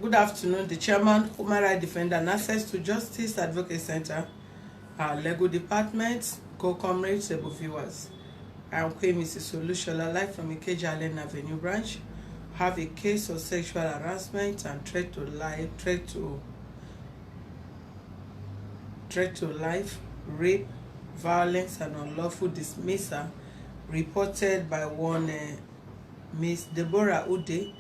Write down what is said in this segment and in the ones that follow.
Good afternoon. The chairman, Human Rights Defender and Access to Justice Advocate Center, our legal department, co-comrades, able viewers. I'm Queen Mrs. Olushola, live from Ikeja Allen Avenue branch. Have a case of sexual harassment and threat to life, rape, violence, and unlawful dismissal reported by one Miss Deborah Ude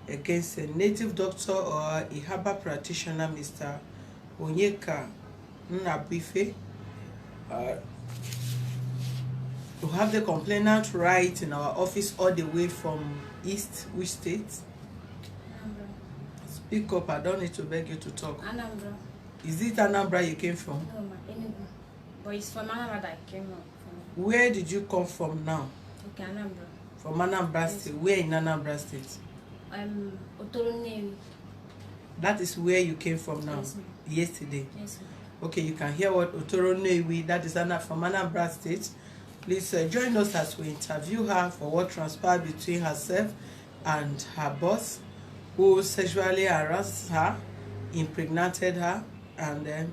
against a native doctor or a herbal practitioner, Mr. Onyeka Nnabuife. To have the complainant right in our office all the way from East, which state? Anambra. Speak up, I don't need to beg you to talk. Anambra. Is it Anambra you came from? No, ma, Enugu. But it's from Anambra that I came from. Where did you come from now? Okay, Anambra. From Anambra State. Where in Anambra State? Otoronewi. That is where you came from now? Yes, yesterday? Yes, ma'am. Okay, you can hear what Otoronewi, that is from Anambra State. Please join us as we interview her for what transpired between herself and her boss, who sexually harassed her, impregnated her, and then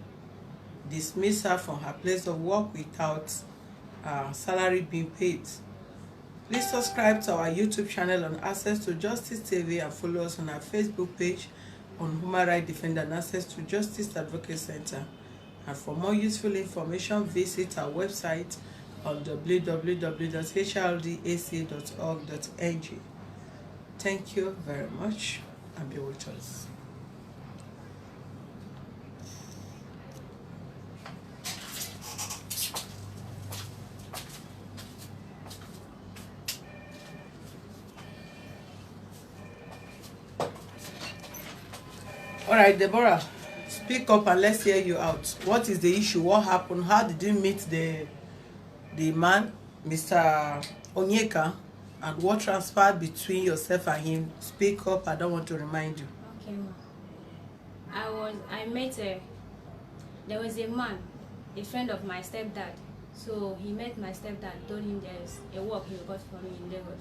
dismissed her from her place of work without salary being paid. Please subscribe to our YouTube channel on Access to Justice TV and follow us on our Facebook page on Human Rights Defender and Access to Justice Advocate Center. And for more useful information, visit our website on www.hrdac.org.ng. Thank you very much and be with us. All right, Deborah, speak up and let's hear you out. What is the issue? What happened? How did you meet the man, Mr. Onyeka, and what transpired between yourself and him? Speak up, I don't want to remind you. Okay, ma. I met there was a man, a friend of my stepdad. So he met my stepdad, told him there's a work he got for me in Lagos.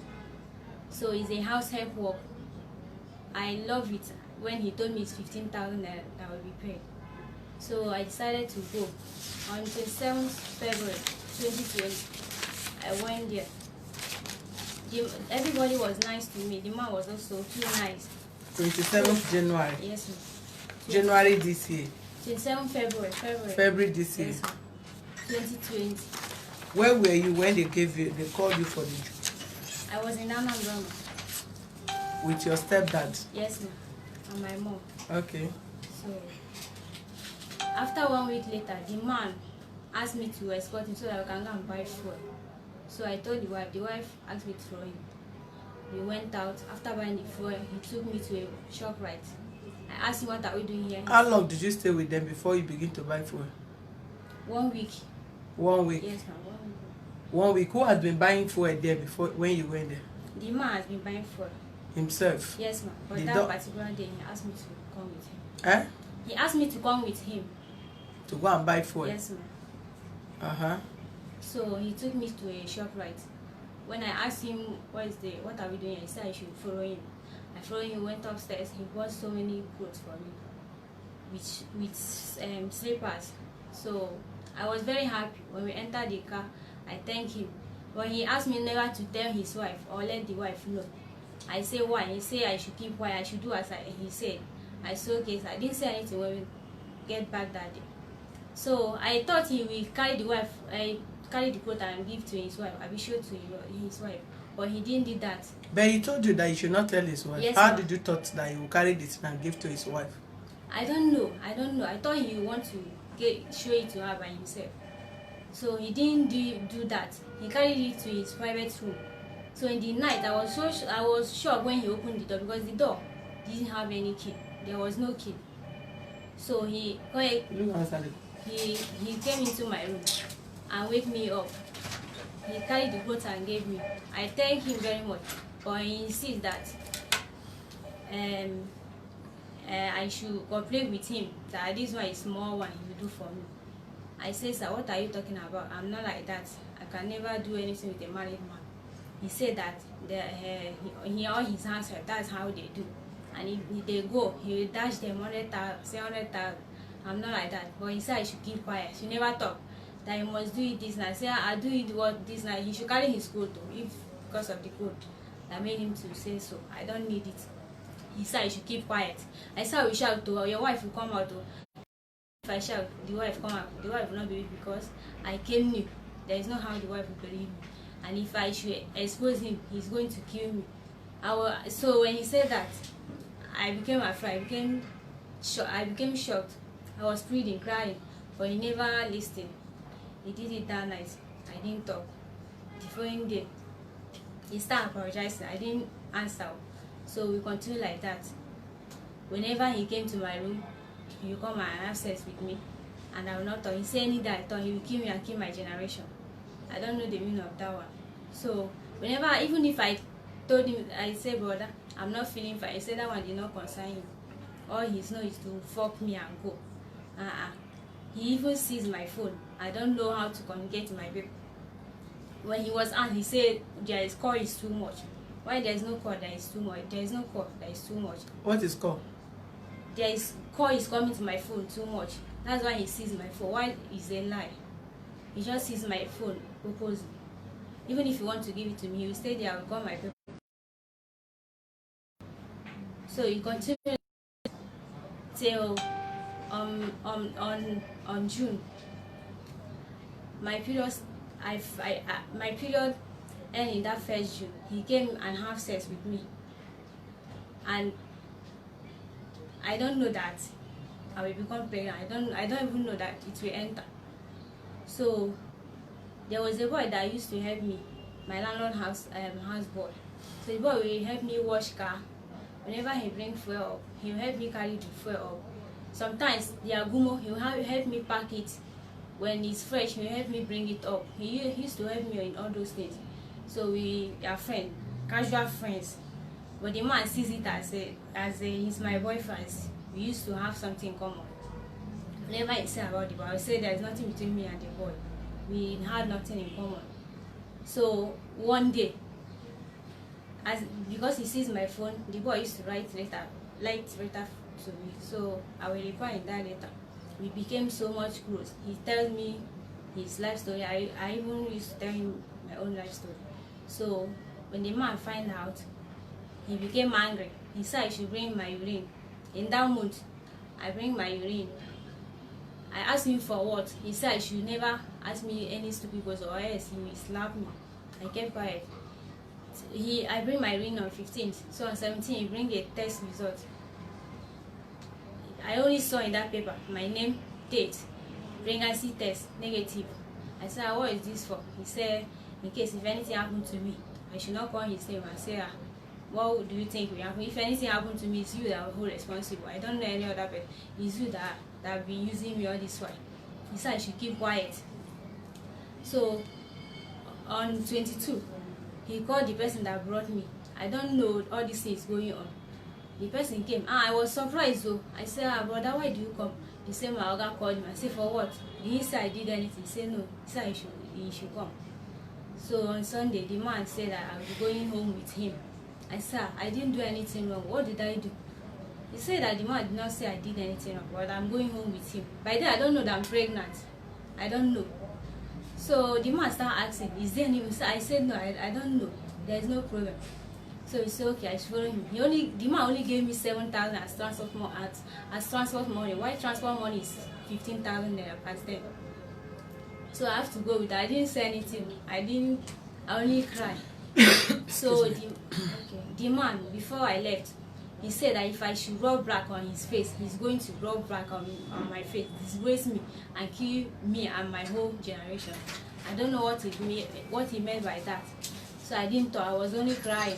So it's a house help work. I love it when he told me it's 15,000 that will be paid. So I decided to go. On 27th February 2020, I went there. Everybody was nice to me. The man was also too nice. 27th January? Yes, ma'am. January this year? 27th February. February this year? Yes, ma'am. 2020. Where were you when they called you for the job? I was in Anambra. With your stepdad? Yes, ma'am. And my mom. Okay. So after 1 week later, the man asked me to escort him so that I can go and buy fuel. So I told the wife asked me to follow him. We went out. After buying the fuel, he took me to a shop right. I asked him, what are we doing here? How long did you stay with them before you begin to buy fuel? 1 week. 1 week? Yes, ma'am. 1 week. 1 week. Who has been buying fuel there before when you went there? The man has been buying fuel. Himself? Yes, ma'am. But that particular day, he asked me to come with him. Eh? He asked me to come with him. To go and buy fuel? Yes, ma'am. Uh-huh. So he took me to a shop right. When I asked him what are we doing, he said I should follow him. I followed him, went upstairs. He bought so many clothes for me, with slippers. So I was very happy. When we entered the car, I thanked him. But he asked me never to tell his wife or let the wife know. I say why? He said I should keep quiet. I should do as he said. I said okay. So I didn't say anything when we get back that day. So I thought he will carry the wife. Carry the clothes and give to his wife. I will show to his wife, but he didn't do that. But he told you that he should not tell his wife. Yes, how did you thought that he will carry this and give to his wife? I don't know. I thought he would want to show it to her by himself. So he didn't do that. He carried it to his private room. So in the night, I was shocked when he opened the door because the door didn't have any key. There was no key. So he came into my room and wake me up. He carried the clothes and gave me. I thank him very much, but he insists that I should cooperate with him, that this one is small one he will do for me. I say, sir, what are you talking about? I'm not like that. I can never do anything with a married man. He said that he all his hands, that's how they do. and if they go, he will dash them 100,000, say 100,000. I'm not like that, but he said I should keep quiet. She never talk that he must do it this night. Say I do it what this night. He should carry his code though, if because of the code that made him to say so. I don't need it. He said I should keep quiet. I said I will shout to her, your wife will come out though. If I shout, the wife come out. The wife will not believe because I came new. There is no how the wife will believe me. And if I should expose him, he's going to kill me. So when he said that, I became afraid. I became shocked. I was pleading, crying, but he never listened. He did it that night. I didn't talk. The following day, he started apologizing. I didn't answer. So we continued like that. Whenever he came to my room, he would come and have sex with me, and I will not talk. He said any that I thought he will kill me and kill my generation. I don't know the meaning of that one. So whenever, even if I told him, I said, brother, I'm not feeling fine. He said that one did not concern him. All he knows is to fuck me and go. He even sees my phone. I don't know how to communicate to my baby. When he was asked, he said there is call is too much. Why there is no call that is too much? There is no call that is too much. What is call? There is call is coming to my phone too much. That's why he sees my phone. Why is a lie? He just sees my phone purposely. Even if you want to give it to me, he will stay there. I will call my paper. So he continued till on June. My period, my period ended that first June. He came and have sex with me, and I don't know that I will become pregnant. I don't even know that it will enter. So there was a boy that used to help me, my landlord house boy. So the boy will help me wash car. Whenever he bring fuel up, he will help me carry the fuel up. Sometimes the agumo, he will help me pack it. When it's fresh, he will help me bring it up. He used to help me in all those things. So we are friends, casual friends. But the man sees it as he's my boyfriend. We used to have something in common. Whenever he said about the boy, I would say there's nothing between me and the boy. We had nothing in common. So one day, because he sees my phone, the boy used to write letter to me. So I will reply in that letter. We became so much close. He tells me his life story. I even used to tell him my own life story. So when the man find out, he became angry. He said I should bring my urine. In that month, I bring my urine. I asked him for what. He said I should never ask me any stupid questions or else he will slap me. I kept quiet. I bring my urine on 15th. So on 17th, he bring a test result. I only saw in that paper my name, date, pregnancy test, negative. I said, what is this for? He said, in case if anything happened to me, I should not call his name and say, what do you think will happen? If anything happened to me, it's you that will hold responsible. I don't know any other person. It's you that have been using me all this while. He said I should keep quiet. So on 22, he called the person that brought me. I don't know all these things going on. The person came. I was surprised though. I said, brother, why do you come? He said, my oga called him. I said, for what? Did he say I did anything? He said, no. He said he should come. So on Sunday, the man said that I will be going home with him. I said, I didn't do anything wrong. What did I do? He said that the man did not say I did anything wrong, but I'm going home with him. By then, I don't know that I'm pregnant. I don't know. So the man started asking, is there any? I said, no, I don't know. There's no problem. So he said, okay, I should follow him. The man only gave me 7,000 as transport money. Why transport money is 15,000 naira past then? So I have to go with that. I didn't say anything. I only cried. So the man, before I left, he said that if I should rub black on his face, he's going to rub black on my face, disgrace me and kill me and my whole generation. I don't know what he meant by that. So I didn't talk. I was only crying.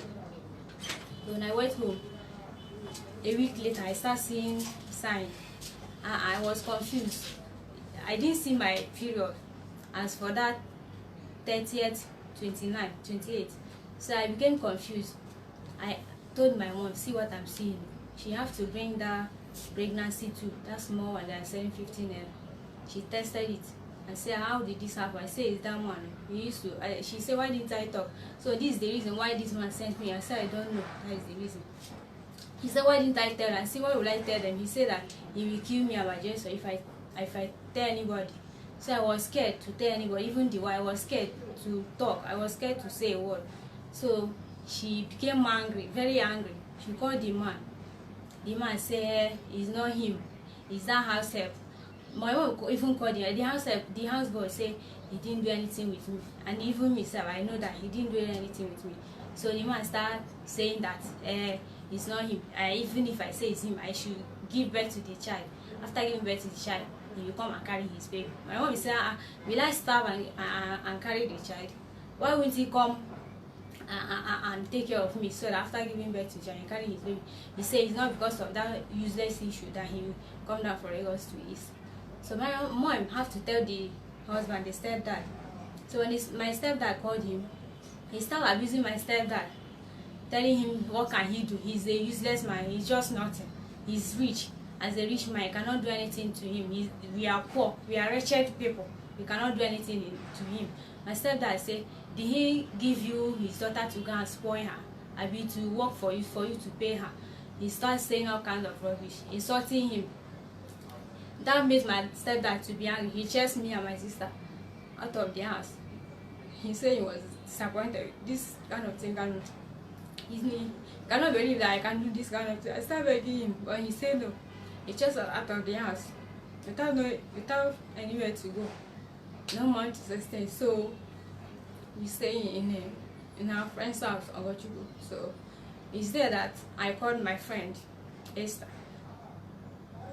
When I went home, a week later, I started seeing signs. I was confused. I didn't see my period. As for that 30th, 29th, 28th, so I became confused. I told my mom, see what I'm seeing. She have to bring that pregnancy too, that small one that I said 15 naira. She tested it and said, how did this happen? I said, it's that one. She said, why didn't I talk? So this is the reason why this man sent me. I said, I don't know. That is the reason. He said, why didn't I tell them? I said, why would I tell them? He said that he will kill me and my Jester if I tell anybody. So I was scared to tell anybody, even the wife. I was scared to talk. I was scared to say a word. So she became angry, very angry. She called the man. The man said, it's not him, it's that house help. My mom even called the house help. The house boy said he didn't do anything with me, and even myself, I know that he didn't do anything with me. So the man started saying that it's not him. Even if I say it's him, I should give birth to the child. After giving birth to the child, he will come and carry his baby. My mom said, will I starve and carry the child? Why won't he come and take care of me, so that after giving birth to the child and carry his baby? He said it's not because of that useless issue that he will come down for Lagos to East. So my mom have to tell the husband, the stepdad. So when my stepdad called him, he started abusing my stepdad, telling him what can he do. He's a useless man. He's just nothing. He's rich. As a rich man, I cannot do anything to him. We are poor. We are wretched people. We cannot do anything to him. My stepdad said, did he give you his daughter to go and spoil her? I mean, to work for you to pay her? He started saying all kinds of rubbish, insulting him. That made my stepdad to be angry. He chased me and my sister out of the house. He said he was disappointed. This kind of thing cannot believe that I can do this kind of thing. I started begging him, but he said no. He chased us out of the house without anywhere to go, no money to sustain. So we stay in our friend's house, Ogochukwu. So it's there that I called my friend Esther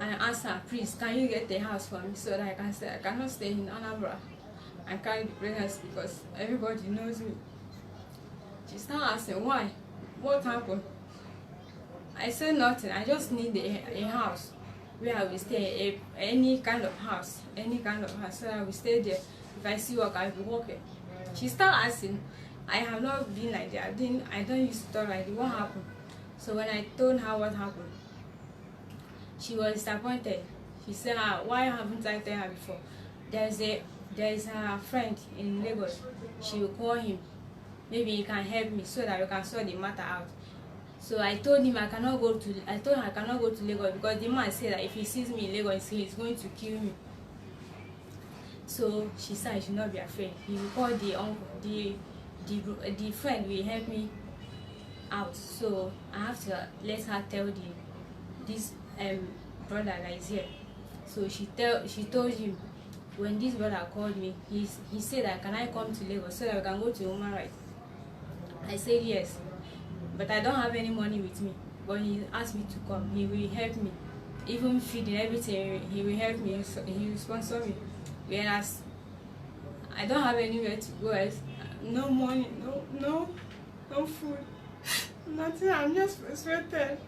and I asked her, please, can you get a house for me so that I can stay? I cannot stay in Anambra and carry the pregnancy because everybody knows me. She started asking, why? What happened? I said nothing. I just need a house where I will stay, any kind of house, so I will stay there. If I see work, I will work it. She started asking, I have not been like that. I don't used to talk like that. What happened? So when I told her what happened, she was disappointed. She said, why haven't I told her before? There is a friend in Lagos. She will call him. Maybe he can help me so that we can sort the matter out. So I told him I cannot go to Lagos because the man said that if he sees me in Lagos, he's going to kill me. So she said I should not be afraid. He will call the uncle, the friend will help me out. So I have to let her tell this brother that is here. So she told him, when this brother called me, he said that can I come to Lagos so that we can go to human rights. I said yes, but I don't have any money with me. But he asked me to come. He will help me, even feeding, everything. He will help me. He will sponsor me. Whereas I don't have anywhere to go. No money, no food, nothing. I'm just frustrated.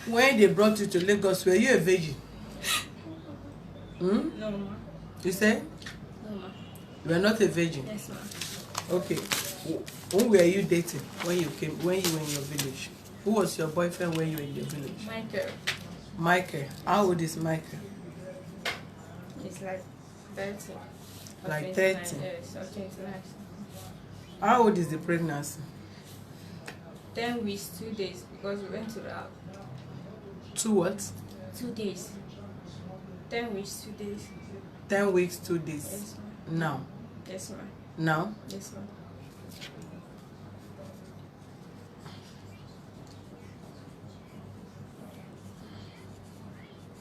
When they brought you to Lagos, were you a virgin? No, ma. You said? No, ma. You were not a virgin? Yes, ma. Okay. Who were you dating when you were in your village? Who was your boyfriend when you were in your village? Michael. How old is Michael? It's like 30. Like 30? Yes, or 29. How old is the pregnancy? 10 weeks, 2 days, because we went to the house. 2 what? 2 days. 10 weeks, 2 days. 10 weeks, 2 days. Yes, ma'am. Now? Yes, ma'am. Now? Yes, ma'am.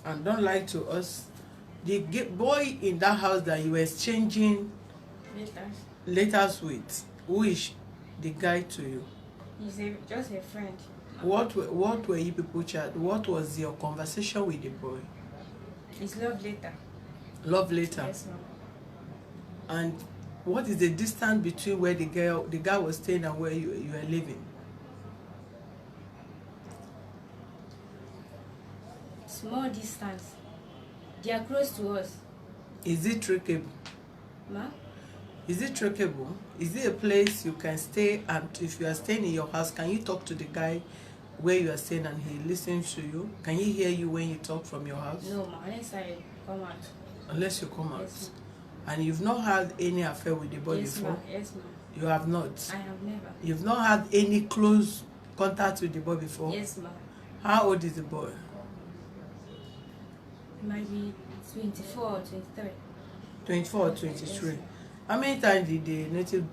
And don't lie to us. The boy in that house that you were exchanging letters with, who is the guy to you? He's just a friend. What were you people chat? What was your conversation with the boy? It's love letter. Love letter? Yes, ma'am. And what is the distance between where the guy was staying and where you were living? Small distance. They are close to us. Is it trackable? Ma? Is it trackable? Is it a place you can stay, and if you are staying in your house, can you talk to the guy where you are staying and he listens to you? Can he hear you when you talk from your house? No, ma, unless I come out. Unless you come out. Yes, and you've not had any affair with the boy yes, before? Yes, ma'am. You have not? I have never. You've not had any close contact with the boy before? Yes, ma. How old is the boy? Might be 24 or 23. 24 or 23. Yes. How many times did the native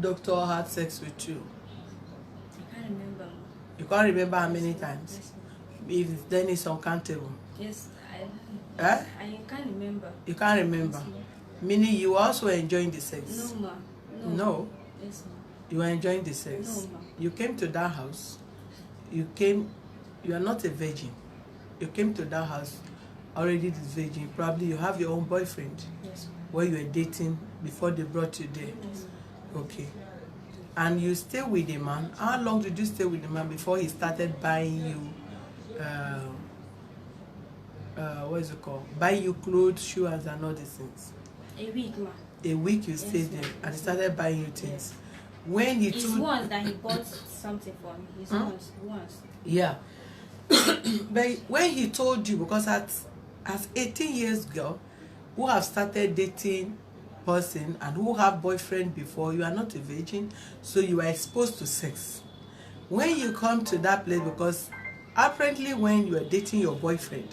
doctor had sex with you? I can't remember. You can't remember how many times? Yes, If then it's uncountable. yes, Eh? I can't remember. You can't remember. Yes, Meaning you were also enjoying the sex? no, ma. No. Yes, ma. You were enjoying the sex? No, ma. You came to that house. You are not a virgin. You came to that house already this virgin. Probably you have your own boyfriend Yes, ma. where you were dating before they brought you there. Yes. Okay. And you stay with the man. How long did you stay with the man before he started buying you what is it called? Buying you clothes, shoes, and all these things? A week, ma. A week you stayed Yes, there ma'am. and he started buying you things. Yes. When he It's told once that he bought something for me. It's once. yeah. But when he told you, because as 18 years girl who have started dating person and who have boyfriend before, you are not a virgin, so you are exposed to sex. When you come to that place, because apparently when you are dating your boyfriend,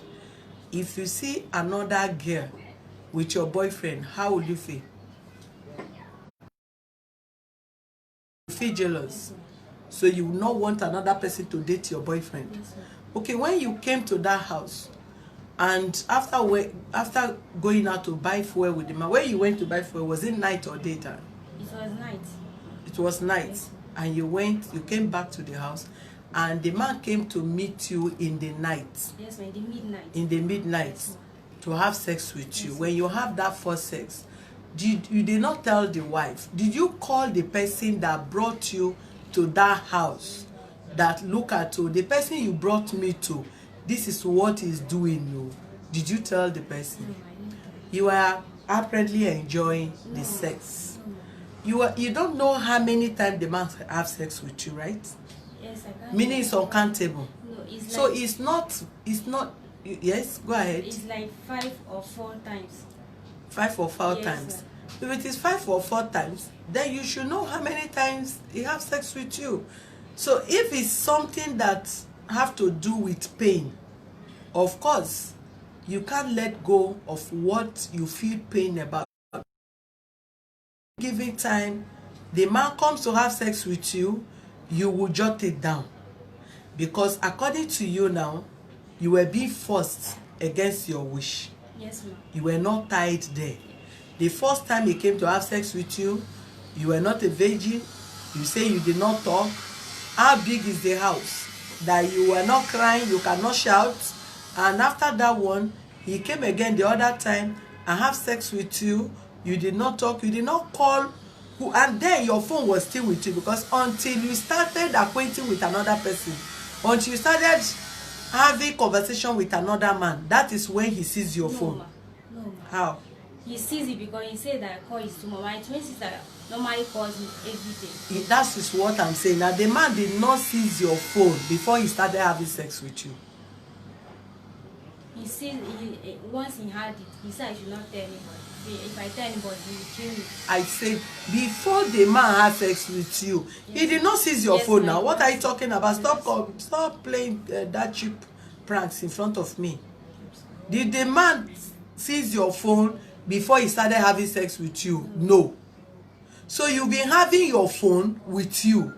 if you see another girl with your boyfriend, how would you feel? You feel jealous, so you will not want another person to date your boyfriend. Yes, ma'am. Okay, when you came to that house and after going out to buy fuel with the man, when you went to buy fuel, was it night or daytime? It was night. It was night. Yes. And you came back to the house and the man came to meet you in the night, Yes, ma'am. In the midnight. in the midnight, Yes, to have sex with Yes, you. ma'am. When you have that first sex, you did not tell the wife? Did you call the person that brought you to that house, that look at you, the person you brought me to, this is what he's doing you? Did you tell the person? No, I didn't tell. You were apparently enjoying the No. sex. No. You don't know how many times the man have sex with you, right? Yes, I can't. Meaning it's uncountable. No, it's So like, it's not yes, go ahead. it's like 5 or 4 times. 5 or 4 Yes, times. sir. If it is 5 or 4 times, then you should know how many times he have sex with you. So if it's something that have to do with pain, of course, you can't let go of what you feel pain about. Giving time, the man comes to have sex with you, you will jot it down. Because according to you now, you were being forced against your wish. Yes, ma'am. You were not tied there. The first time he came to have sex with you, you were not a virgin. You say you did not talk. How big is the house? That you were not crying, you cannot shout. And after that one, he came again the other time and have sex with you. You did not talk, you did not call. And then your phone was still with you, because until you started acquainting with another person, until you started having conversation with another man, that is when he sees your phone. Ma. No, ma. How? He sees it because he said that I call his tomorrow. My twin sister normally calls me every day. That is what I'm saying. Now the man did not seize your phone before he started having sex with you. He said once he had it, he said I should not tell anybody. If I tell anybody, he will kill me. I said before the man had sex with you, Yes. he did not seize your Yes, phone. my Now what are you yes. talking about? Stop playing that cheap pranks in front of me. Did the man seize your phone before he started having sex with you? No. So you've been having your phone with you.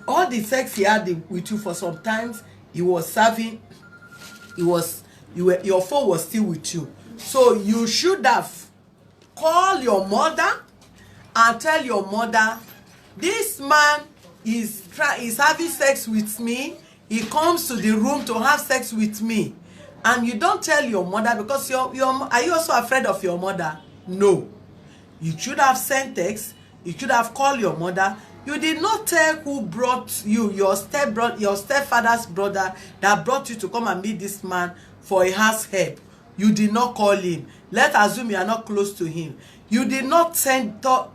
All the sex he had with you for some times, he was serving. Your phone was still with you. So you should have called your mother and tell your mother, this man is having sex with me. He comes to the room to have sex with me. And you don't tell your mother, because are you also afraid of your mother? No. You should have sent text. You should have called your mother. You did not tell who brought you, your stepfather's brother that brought you to come and meet this man for a house help. You did not call him. Let's assume you are not close to him. You did not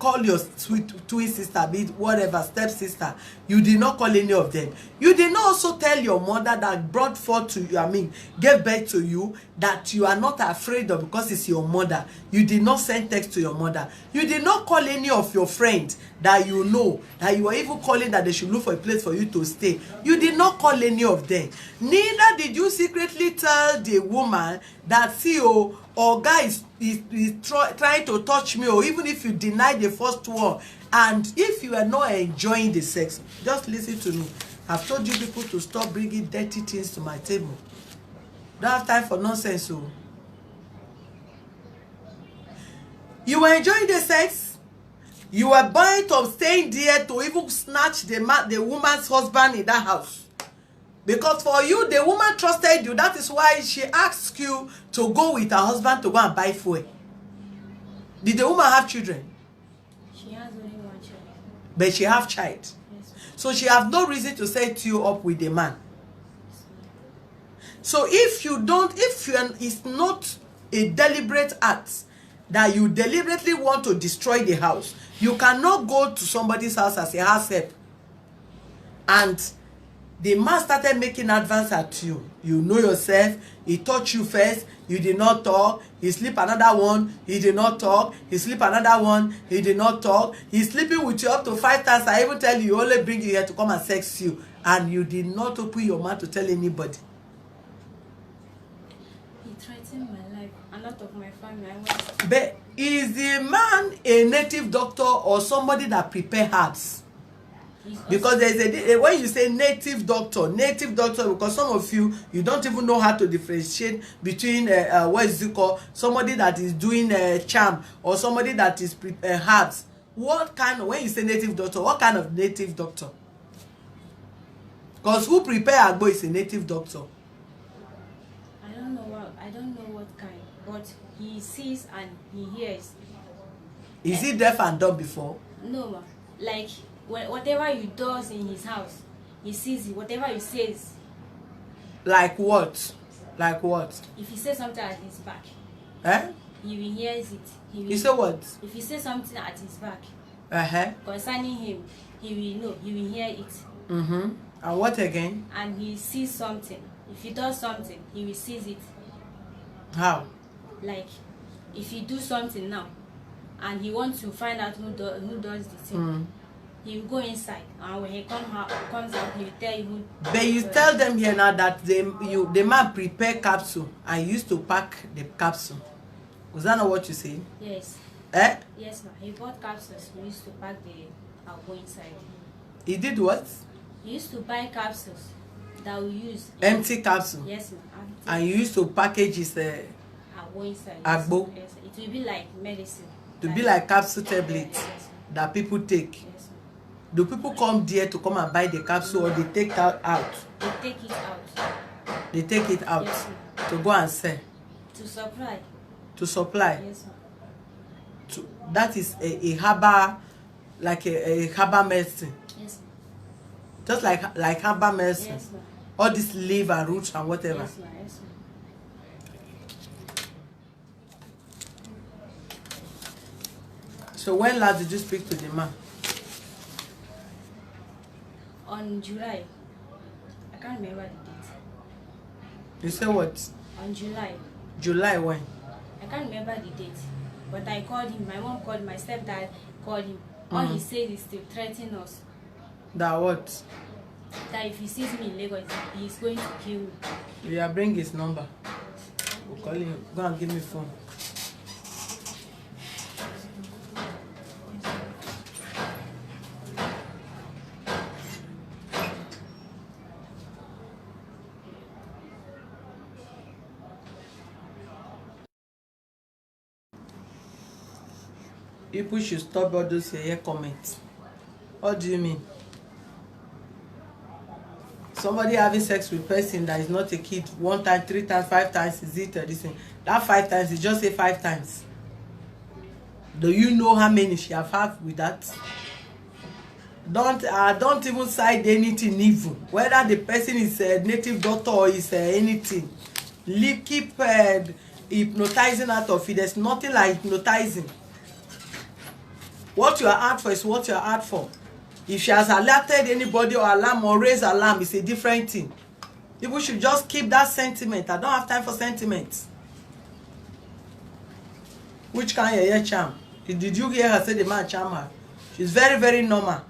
call your sweet twin sister, be it whatever, step sister. You did not call any of them. You did not also tell your mother that brought forth to you, gave birth to you, that you are not afraid of because it's your mother. You did not send text to your mother. You did not call any of your friends that you know, that you were even calling that they should look for a place for you to stay. You did not call any of them. Neither did you secretly tell the woman that, see, or guys is trying to touch me, or even if you deny the first one, and if you are not enjoying the sex, just listen to me. I've told you people to stop bringing dirty things to my table. Don't have time for nonsense. So you were enjoying the sex, you were buying of staying there to even snatch the woman's husband in that house. Because for you, the woman trusted you. That is why she asked you to go with her husband to go and buy fuel. Did the woman have children? She has only one child. But she have child. Yes. So she have no reason to set you up with the man. So if it's not a deliberate act that you deliberately want to destroy the house, you cannot go to somebody's house as a house help. And the man started making advance at you. You know yourself. He touched you first. You did not talk. He sleep another one. He did not talk. He sleep another one. He did not talk. He's sleeping with you up to 5 times. I even tell you, only bring you here to come and sex you. And you did not open your mouth to tell anybody. He threatened my life. A lot of my family. But is the man a native doctor or somebody that prepare herbs? Because there's when you say native doctor, because some of you don't even know how to differentiate between what is it called, somebody that is doing charm or somebody that is herbs. What kind of, when you say native doctor, what kind of native doctor? Because who prepare agbo is a native doctor. I don't know what kind, but he sees and he hears. Is he deaf and dumb before? No, like whatever you does in his house, he sees it. Whatever he says. Like what? Like what? If he says something at his back, he will hear it. You say what? If he says something at his back, concerning him, he will know. He will hear it. And what again? And he sees something. If he does something, he will see it. How? Like, if he do something now, and he wants to find out who does the thing. He will go inside, and when he comes out, he will tell you who. But you tell them here now that the man prepare capsule and used to pack the capsule. Was that not what you say? Yes. Yes, ma'am. He bought capsules. We used to pack our go inside. He did what? He used to buy capsules that we use. Empty capsule. Yes, ma'am. And you used to package his agbo inside. Agbo. Yes. It will be like medicine. To be like capsule tablets yes, that people take. Yes. Do people come there to come and buy the capsule, or they take that out? They take it out. They take it out. Yes, to go and sell. To supply. To supply. Yes, ma'am. That is a herbal, like a herbal medicine. Yes, ma'am. Just like herbal medicine. Yes, ma'am. All this leaf and roots and whatever. Yes, ma'am. Yes, ma'am. So when last did you speak to the man? On July. I can't remember the date. You say what? On July. July when? I can't remember the date. But I called him. My mom called him. My stepdad called him. All he said is to threaten us. That what? That if he sees me in Lagos, he's going to kill me. Yeah, bring his number. We'll call him. Go and give me phone. People should stop all those here comments. What do you mean? Somebody having sex with person that is not a kid 1 time, 3 times, 5 times, is it this thing? That 5 times is just say 5 times. Do you know how many she have had with that? Don't even side anything evil. Whether the person is a native doctor or is anything. Keep hypnotizing out of it. There's nothing like hypnotizing. What you are out for is what you are out for. If she has alerted anybody or alarm or raised alarm, it's a different thing. People should just keep that sentiment. I don't have time for sentiments. Which kind of hear charm? Did you hear her say the man charm her? She's very, very normal.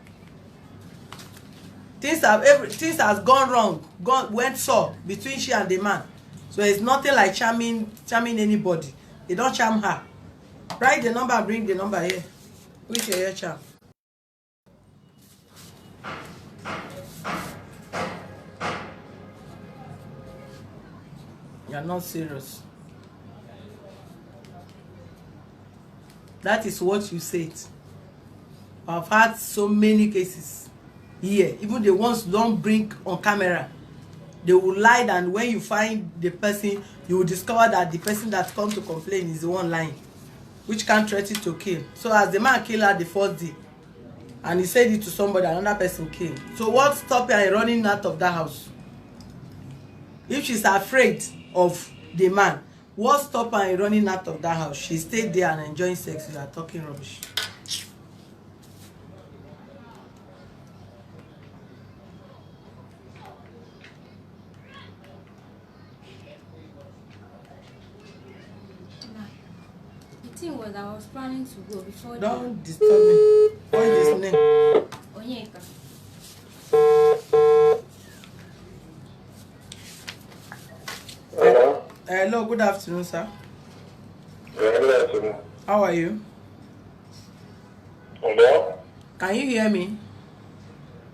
Things has gone wrong, went so between she and the man. So it's nothing like charming anybody. They don't charm her. Write the number and bring the number here. Which hear charm? You're not serious. That is what you said. I've had so many cases here. Even the ones who don't bring on camera, they will lie, and when you find the person, you will discover that the person that come to complain is the one lying, which can threaten to kill. So as the man killed her the first day, and he said it to somebody, another person killed. So what stopped her running out of that house? If she's afraid of the man, what stopped her running out of that house? She stayed there and enjoying sex. You are talking rubbish. The thing was, I was planning to go before. Don't disturb me. What is his name? Onyeka. Hello. Hello, good afternoon, sir. Yeah, good afternoon. How are you? Hello? Can you hear me?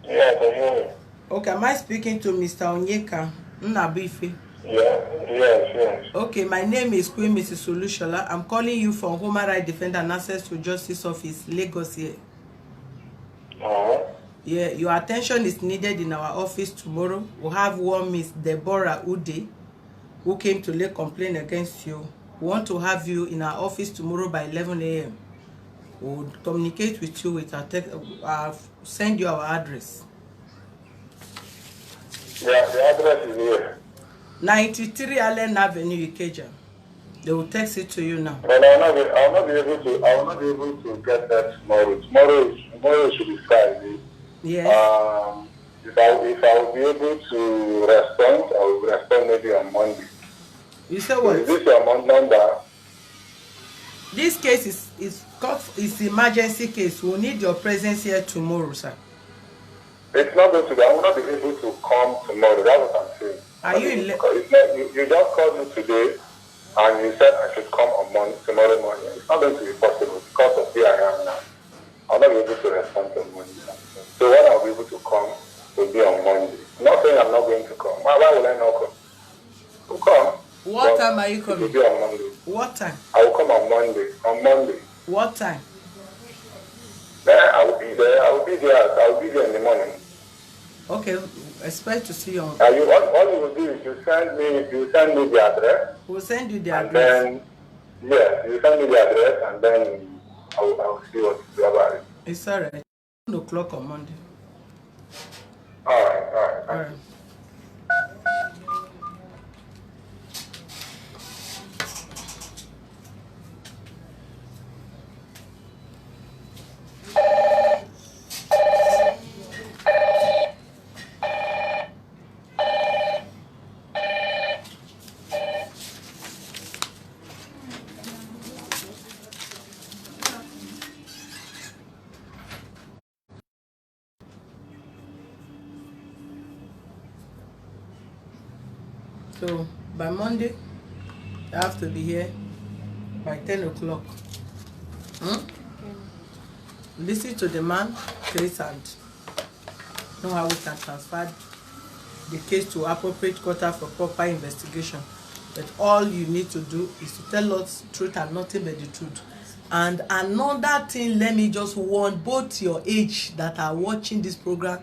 Yeah, I can hear you. Okay, am I speaking to Mr. Onyeka Nnabuife? Yes. Okay, my name is Queen Mrs. Olushola. I'm calling you from Human Rights Defender and Access to Justice Office, Lagos here. Yeah, your attention is needed in our office tomorrow. We have one Miss Deborah Ude who came to lay complaint against you. We want to have you in our office tomorrow by 11 a.m. We'll communicate with you with our text. I'll send you our address. Yeah, the address is here. 93 Allen Avenue, Ikeja. They will text it to you now. But I will not be able to get that tomorrow. Tomorrow should be Friday. Yes. If I will be able to respond, I will respond maybe on Monday. You say what? Is this your number? This case is emergency case. We'll need your presence here tomorrow, sir. It's not going to be. I will not be able to come tomorrow. That's what I'm saying. Are you in? You just called me today, and you said I should come on tomorrow morning. It's not going to be possible because of where I am now. I'll not be able to respond on Monday. So when I'll be able to come will be on Monday. Not saying I'm not going to come. Why will I not come? To come. What time are you coming? It will be on Monday. What time? I will come on Monday. On Monday. What time? Then I will be there. I will be there in the morning. Okay, expect to see you on. All you will do is you send me the address. We'll send you the and address. Then, yes, you send me the address, and then I'll see what to do about it. It's alright. 1 o'clock on Monday. All right. So by Monday, you have to be here by 10 o'clock. Listen to the man, case, and know how we can transfer the case to appropriate quarter for proper investigation. But all you need to do is to tell us the truth and nothing but the truth. And another thing, let me just warn both your age that are watching this program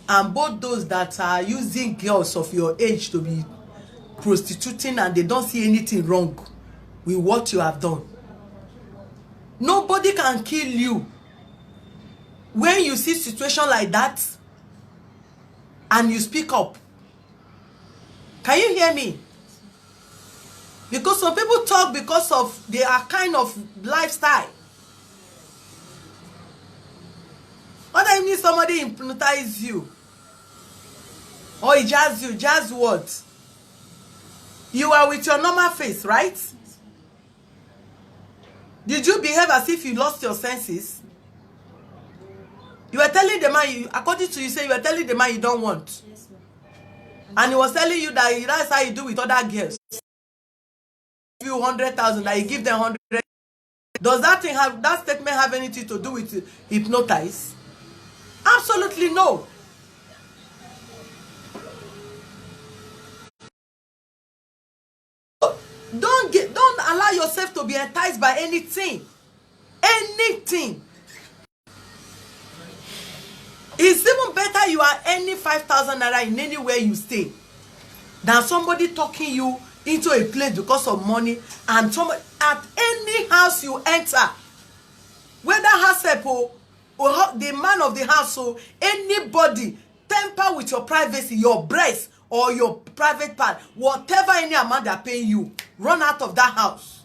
and both those that are using girls of your age to be prostituting and they don't see anything wrong with what you have done. Nobody can kill you. When you see situation like that and you speak up, can you hear me? Because some people talk because of their kind of lifestyle. telling me somebody hypnotize you? Or he jazz you? Jazz what? You are with your normal face, right? Did you behave as if you lost your senses? You were telling the man, according to you, say you were telling the man you don't want. Yes, ma'am. And he was telling you that that's how you do with other girls. Give you 100,000, that you give them 100. Does that statement have anything to do with hypnotize? Absolutely no. Don't allow yourself to be enticed by anything. Anything. It's even better you are earning 5,000 naira in anywhere you stay than somebody talking you into a place because of money, and somebody at any house you enter, whether house help or the man of the house, so anybody temper with your privacy, your breast or your private part, whatever any amount they're paying you, run out of that house.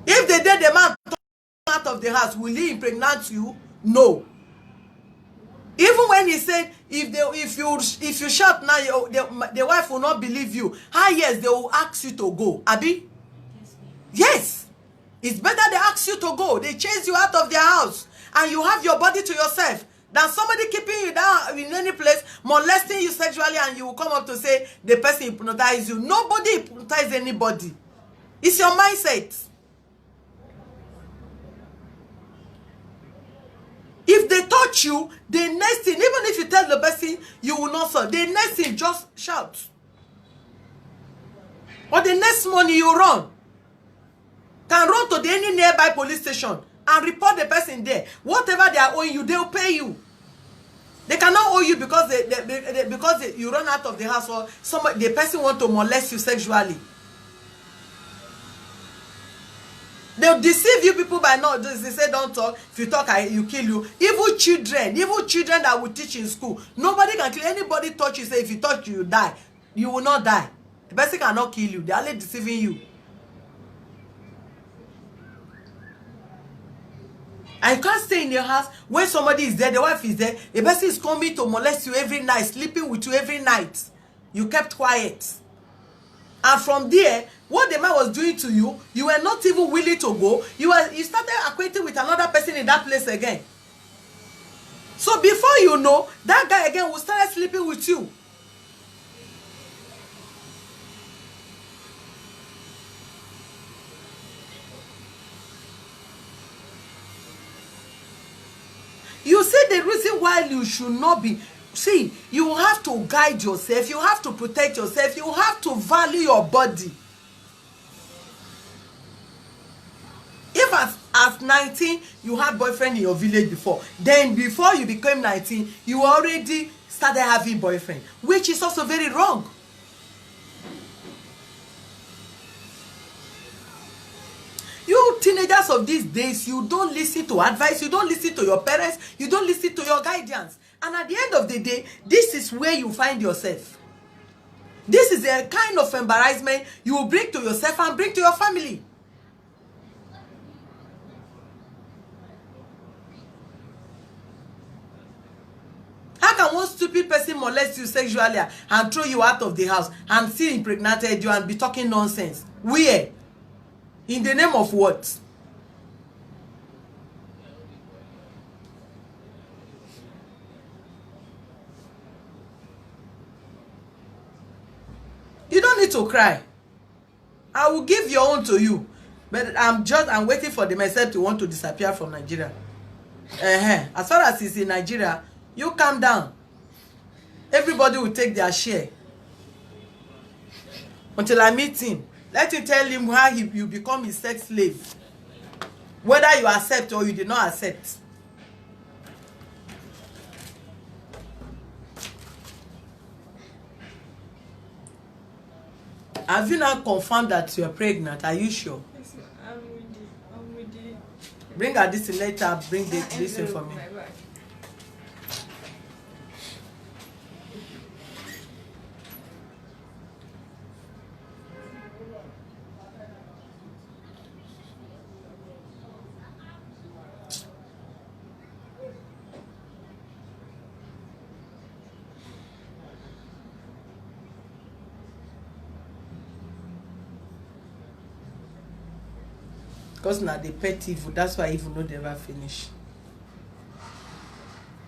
If they did the man out of the house, will he impregnate you? No. Even when he said, if you shout now, the wife will not believe you. Yes, they will ask you to go. Abi? Yes. It's better they ask you to go. They chase you out of their house, and you have your body to yourself, than somebody keeping you down in any place, molesting you sexually, and you will come up to say the person hypnotized you. Nobody hypnotizes anybody. It's your mindset. If they touch you, the next thing, even if you tell the person you will not solve, the next thing, just shout. Or the next morning you run. Can run to any nearby police station and report the person there. Whatever they are owing you, they will pay you. They cannot owe you because you run out of the house, or the person want to molest you sexually. They'll deceive you people by not. They say don't talk. If you talk, you kill you. Evil children that will teach in school. Nobody can kill anybody. Touch you, say if you touch you die. You will not die. The person cannot kill you. They are only deceiving you. I can't stay in your house when somebody is there, the wife is there, the person is coming to molest you every night, sleeping with you every night. You kept quiet. And from there, what the man was doing to you, you were not even willing to go. You started acquainting with another person in that place again. So before you know, that guy again will start sleeping with you. You see the reason why you should not be. See, you have to guide yourself. You have to protect yourself. You have to value your body. If at 19, you had boyfriend in your village before, then before you became 19, you already started having boyfriend, which is also very wrong. You teenagers of these days, you don't listen to advice, you don't listen to your parents, you don't listen to your guidance. And at the end of the day, this is where you find yourself. This is a kind of embarrassment you will bring to yourself and bring to your family. How can one stupid person molest you sexually and throw you out of the house and still impregnated you and be talking nonsense? Where? In the name of what? You don't need to cry. I will give your own to you. But I'm waiting for the message to want to disappear from Nigeria. As far as it's in Nigeria, you calm down. Everybody will take their share. Until I meet him. Let him tell him how you become his sex slave. Whether you accept or you did not accept. Have you now confirmed that you are pregnant? Are you sure? Yes, I'm with the... Bring her this later. Bring this in for me. Because now they pet evil, that's why evil no never finish.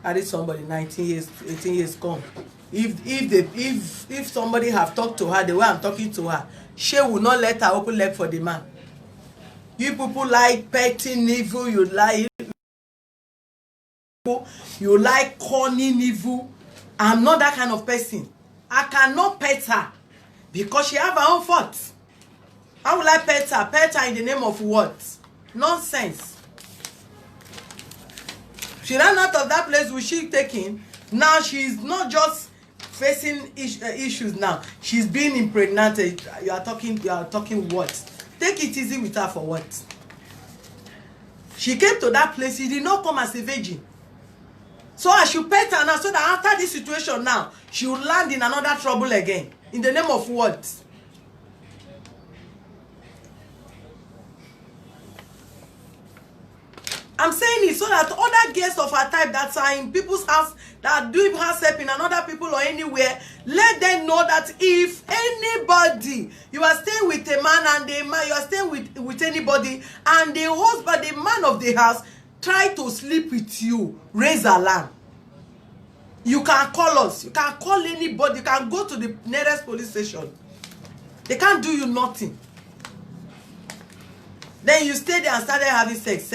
I did somebody 19 years, 18 years come. If somebody have talked to her the way I'm talking to her, she will not let her open leg for the man. You people like petting evil, you like cunning evil. I'm not that kind of person. I cannot pet her because she have her own fault. How will I pet her? Pet her in the name of what? Nonsense. She ran out of that place with she taking. Now she's not just facing issues now. She's being impregnated. You are talking what? Take it easy with her for what? She came to that place. She did not come as a virgin. So I should pet her now so that after this situation now, she will land in another trouble again. In the name of what? I'm saying it so that other guests of her type that are in people's house, that are doing herself in another people or anywhere, let them know that if anybody, you are staying with a man and the man, you are staying with anybody, and the husband, the man of the house, try to sleep with you, raise alarm. You can call us. You can call anybody. You can go to the nearest police station. They can't do you nothing. Then you stay there and started having sex.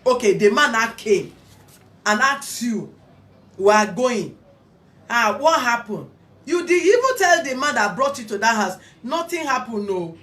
Okay, the man now came and asked you, we are going. What happened? You did even tell the man that brought you to that house, nothing happened, no.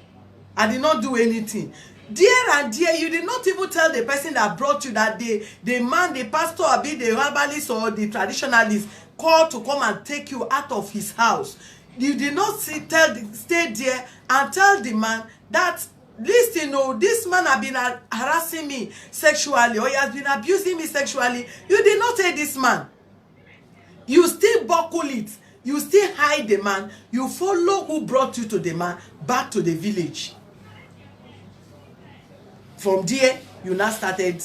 I did not do anything. Dear and dear, you did not even tell the person that brought you that the man, the pastor, or be the herbalist or the traditionalist called to come and take you out of his house. You did not stay there and tell the man that, listen, this man has been harassing me sexually or he has been abusing me sexually. You did not tell this man. You still buckle it. You still hide the man. You follow who brought you to the man back to the village. From there, you now started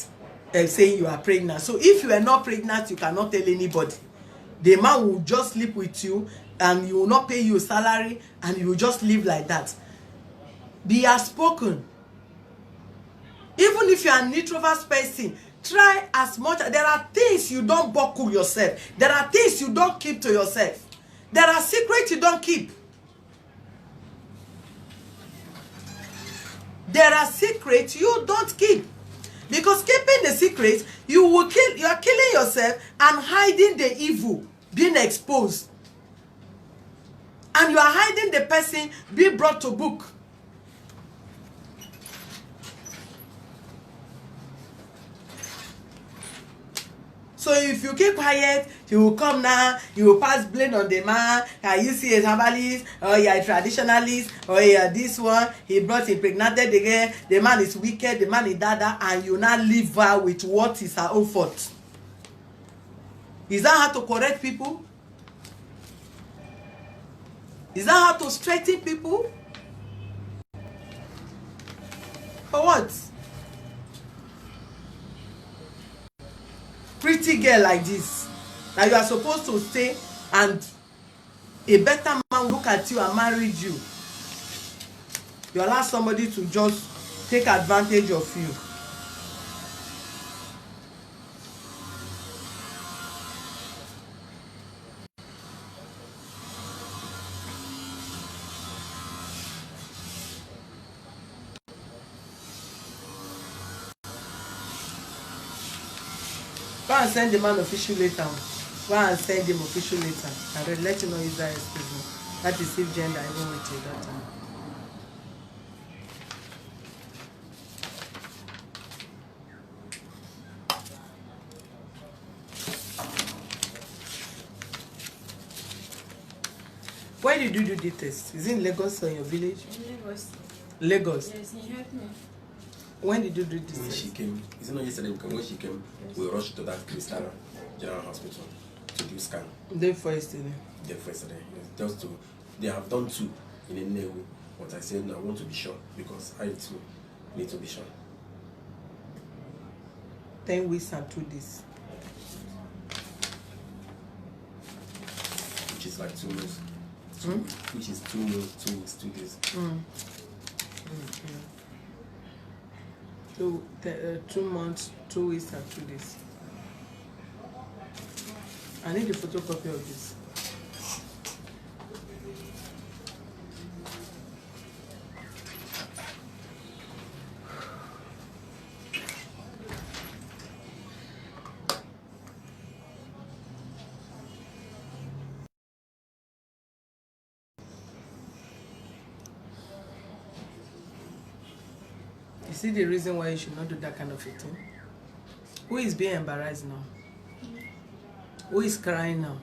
saying you are pregnant. So if you are not pregnant, you cannot tell anybody. The man will just sleep with you and he will not pay you a salary and you will just live like that. Be outspoken. Even if you are an introvert person, try as much. There are things you don't buckle yourself. There are things you don't keep to yourself. There are secrets you don't keep. There are secrets you don't keep. Because keeping the secrets, you are killing yourself and hiding the evil being exposed. And you are hiding the person being brought to book. So if you keep quiet, you will come now, you will pass blame on the man. Can you see a herbalist, or you are a traditionalist, or you are this one, he brought impregnated again, the man is wicked, the man is dada, and you now leave her with what is her own fault. Is that how to correct people? Is that how to straighten people? For what? Pretty girl like this, now you are supposed to stay and a better man look at you and married you. You allow somebody to just take advantage of you. Go and send the man official later. Go and send him official later. And let you know is that excuse me. That is if gender even with you that time. Where did you do the test? Is it in Lagos or in your village? In Lagos. Lagos? Yes, he helped me. When did you do this? When she came, is it not yesterday? Because when she came, we rushed to that Crystal General Hospital to do scan. Day for yesterday. Day for yesterday. Yes, just to, they have done 2 in a new, but I said no, I want to be sure because I too need to be sure. 10 weeks and 2 days. Which is like 2 months. Which is 2 months, 2 weeks, 2 days. So 2 months, 2 weeks, and 2 days. I need a photocopy of this. You see the reason why you should not do that kind of a thing? Who is being embarrassed now? Who is crying now?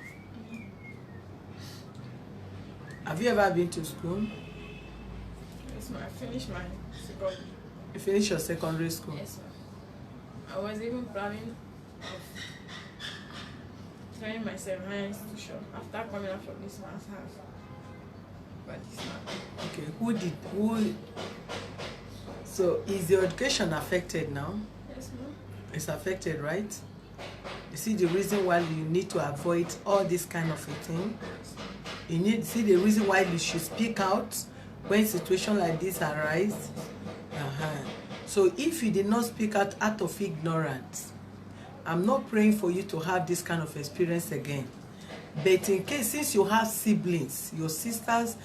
Have you ever been to school? Yes, ma'am. I finished my secondary. You finished your secondary school? Yes, ma'am. I was even planning of joining my higher institution after coming out from this man's house. But it's not. Okay, who? So is your education affected now? Yes, ma'am. It's affected, right? You see the reason why you need to avoid all this kind of a thing? You need to see the reason why you should speak out when situations like this arise. So if you did not speak out of ignorance, I'm not praying for you to have this kind of experience again. But in case, since you have siblings, your sisters,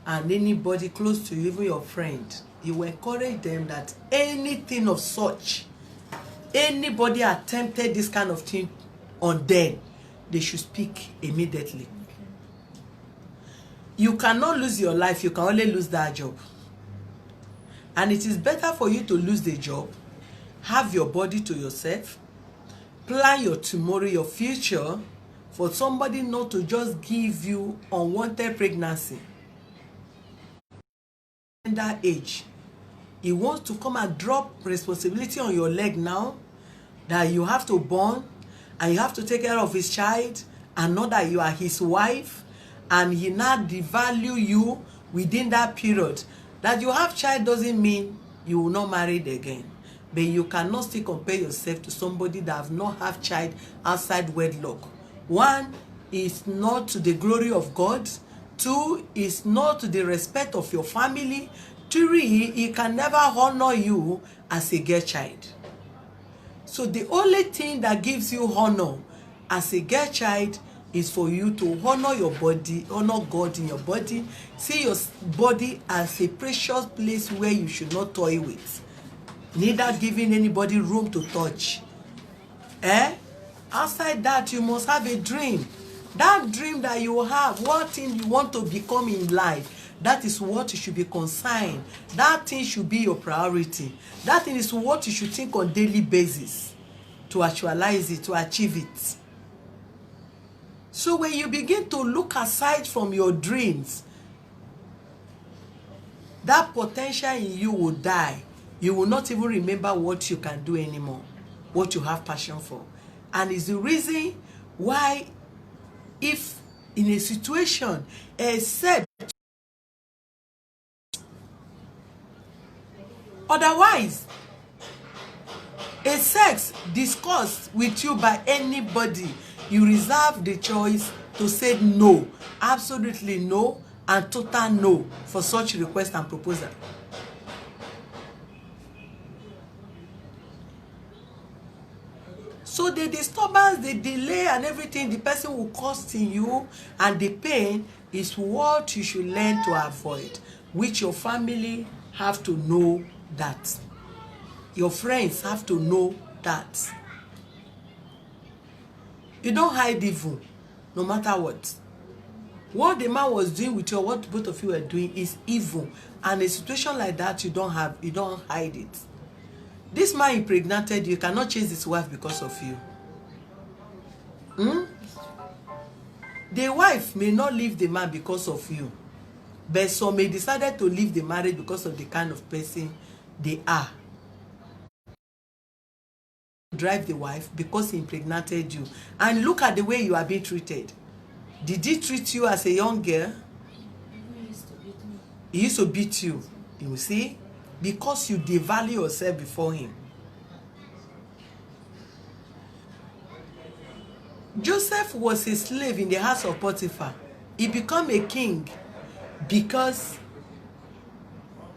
and anybody close to you, even your friend, you encourage them that anything of such, anybody attempted this kind of thing on them, they should speak immediately. You cannot lose your life, you can only lose that job. And it is better for you to lose the job, have your body to yourself, plan your tomorrow, your future, for somebody not to just give you unwanted pregnancy. In that age, he wants to come and drop responsibility on your leg now, that you have to born, and you have to take care of his child, and know that you are his wife, and he now devalue you within that period. That you have child doesn't mean you will not marry again. But you cannot still compare yourself to somebody that have not have child outside wedlock. One, is not to the glory of God. Two, is not to the respect of your family. Three, he can never honor you as a girl child. So the only thing that gives you honor as a girl child is for you to honor your body, honor God in your body, see your body as a precious place where you should not toy with, neither giving anybody room to touch. Outside that, you must have a dream. That dream that you have, what thing you want to become in life, that is what you should be concerned. That thing should be your priority. That thing is what you should think on daily basis to actualize it, to achieve it. So when you begin to look aside from your dreams, that potential in you will die. You will not even remember what you can do anymore, what you have passion for. And it's the reason why, if in a situation, except otherwise, a sex discussed with you by anybody, you reserve the choice to say no, absolutely no, and total no for such request and proposal. So the disturbance, the delay, and everything the person will cause in you, and the pain is what you should learn to avoid, which your family have to know that. Your friends have to know that. You don't hide evil, no matter what. What the man was doing with you, or what both of you are doing, is evil. And a situation like that, you don't hide it. This man impregnated you, cannot chase his wife because of you. The wife may not leave the man because of you, but some may decide to leave the marriage because of the kind of person they are. Drive the wife because he impregnated you. And look at the way you are being treated. Did he treat you as a young girl? He used to beat me. He used to beat you. You see? Because you devalue yourself before him. Joseph was a slave in the house of Potiphar. He became a king because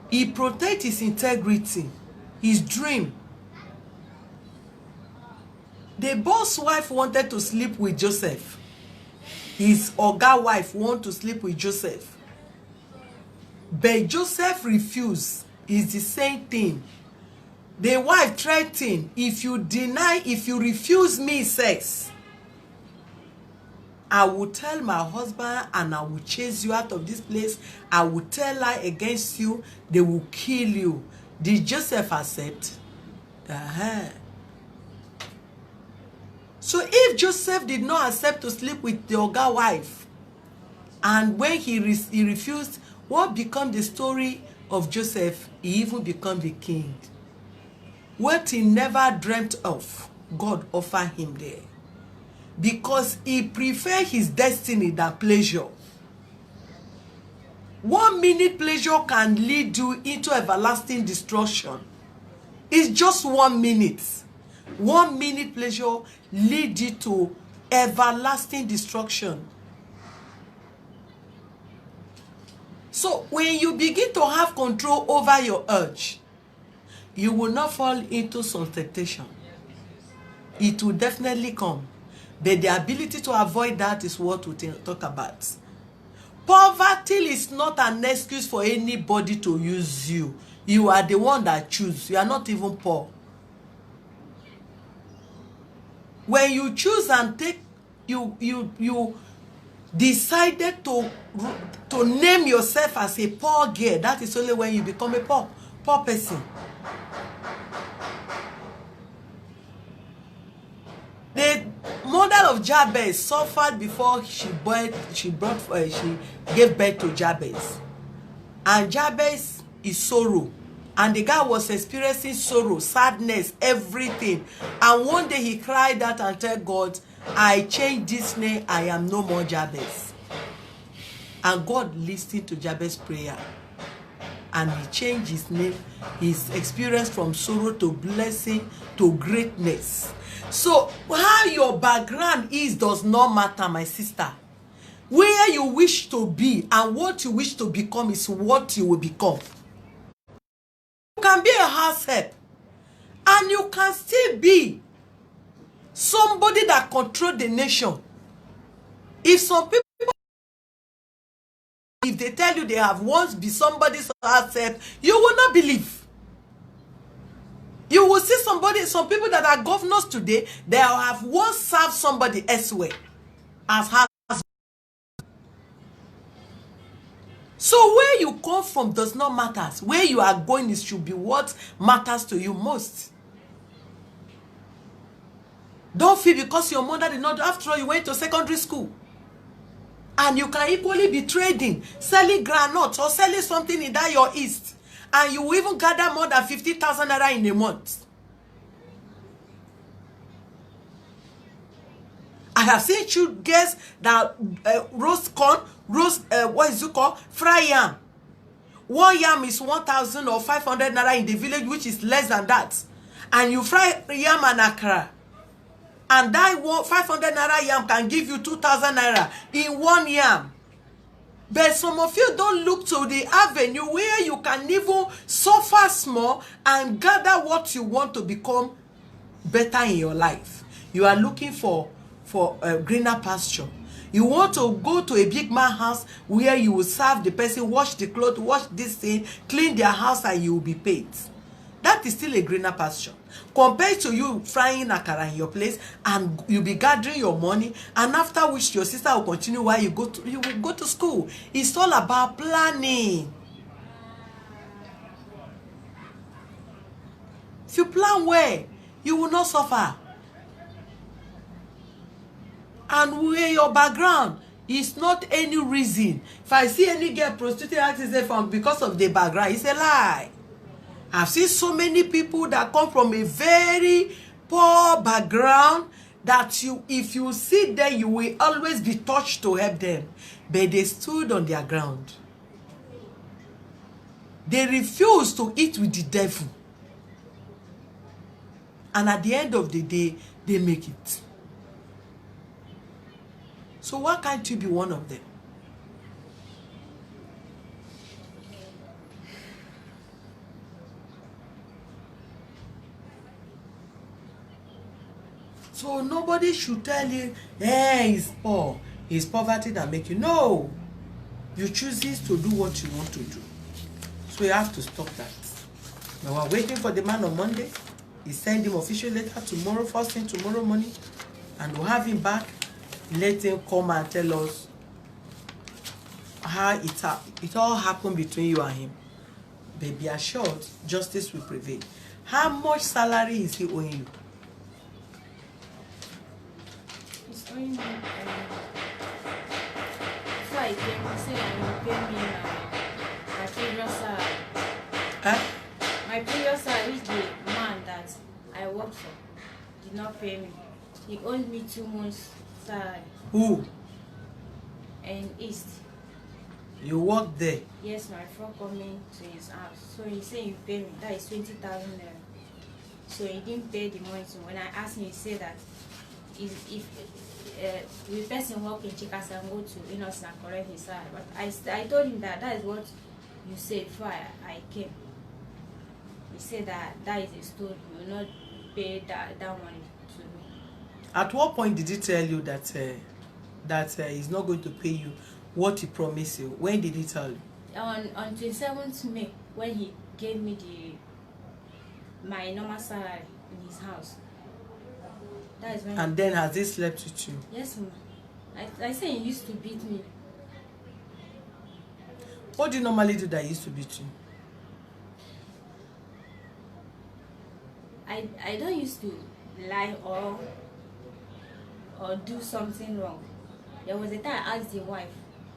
He protect his integrity, his dream. The boss wife wanted to sleep with Joseph. His oga wife want to sleep with Joseph. But Joseph refused. It's the same thing. The wife threatened, if you refuse me sex, I will tell my husband and I will chase you out of this place. I will tell lie against you. They will kill you. Did Joseph accept? So if Joseph did not accept to sleep with the oga wife, and when he refused, what become the story of Joseph? He even become the king. What he never dreamt of, God offered him there. Because he preferred his destiny than pleasure. 1 minute pleasure can lead you into everlasting destruction. It's just 1 minute. 1 minute pleasure leads you to everlasting destruction. So when you begin to have control over your urge, you will not fall into some temptation. It will definitely come. But the ability to avoid that is what we talk about. Poverty is not an excuse for anybody to use you. You are the one that choose. You are not even poor. When you choose and take, you decided to name yourself as a poor girl. That is only when you become a poor person. The mother of Jabez suffered before she gave birth to Jabez. And Jabez is sorrow. And the guy was experiencing sorrow, sadness, everything. And one day he cried out and told God, I changed this name, I am no more Jabez. And God listened to Jabez's prayer. And he changed his name, his experience from sorrow to blessing to greatness. So how your background is does not matter, my sister. Where you wish to be and what you wish to become is what you will become. You can be a house help and you can still be somebody that controls the nation. If some people, if they tell you they have once been somebody's house help, you will not believe. You will see some people that are governors today, they have once served somebody elsewhere as house. So where you come from does not matter. Where you are going is should be what matters to you most. Don't feel because your mother did not, after all, you went to secondary school. And you can equally be trading, selling granules or selling something in that your east. And you will even gather more than 50,000 naira in a month. I have seen you guys that roast corn, what is it called? Fry yam. 1 yam is 1,000 or 500 naira in the village, which is less than that. And you fry yam and akra. And that 500 naira yam can give you 2,000 naira in 1 yam. But some of you don't look to the avenue where you can even suffer small and gather what you want to become better in your life. You are looking for a greener pasture. You want to go to a big man house where you will serve the person, wash the clothes, wash this thing, clean their house, and you will be paid. That is still a greener pasture. Compared to you frying akara in your place and you'll be gathering your money, and after which your sister will continue while you will go to school. It's all about planning. If you plan well, you will not suffer. And where your background is not any reason. If I see any girl prostitute from because of the background, it's a lie. I've seen so many people that come from a very poor background that if you sit there, you will always be touched to help them. But they stood on their ground. They refused to eat with the devil. And at the end of the day, they make it. So why can't you be one of them? So nobody should tell you, hey, he's poor. It's poverty that make you. No. You choose to do what you want to do. So you have to stop that. Now we're waiting for the man on Monday. He sent him official letter tomorrow, first thing tomorrow morning. And we'll have him back. Let him come and tell us how it all happened between you and him. But be assured, justice will prevail. How much salary is he owing you? He's owing me. So I came and said I will pay me my previous salary. Huh? My previous salary, which the man that I worked for did not pay me. He owed me 2 months salary. Who? And East. You work there? Yes, my friend coming to his house. So he said you pay me. That is 20,000 naira. So he didn't pay the money. So when I asked him, he said that if the person work in Chikas and go to Innocent and correct his salary. But I told him that is what you said before I came. He said that is a story. You will not pay that money to me. At what point did he tell you that he's not going to pay you what he promised you? When did he tell you? On 27th May, when he gave me my normal salary in his house. That is when. And then has he slept with you? Yes, ma'am. I say he used to beat me. What do you normally do that he used to beat you? I don't used to lie or do something wrong. There was a time I asked the wife,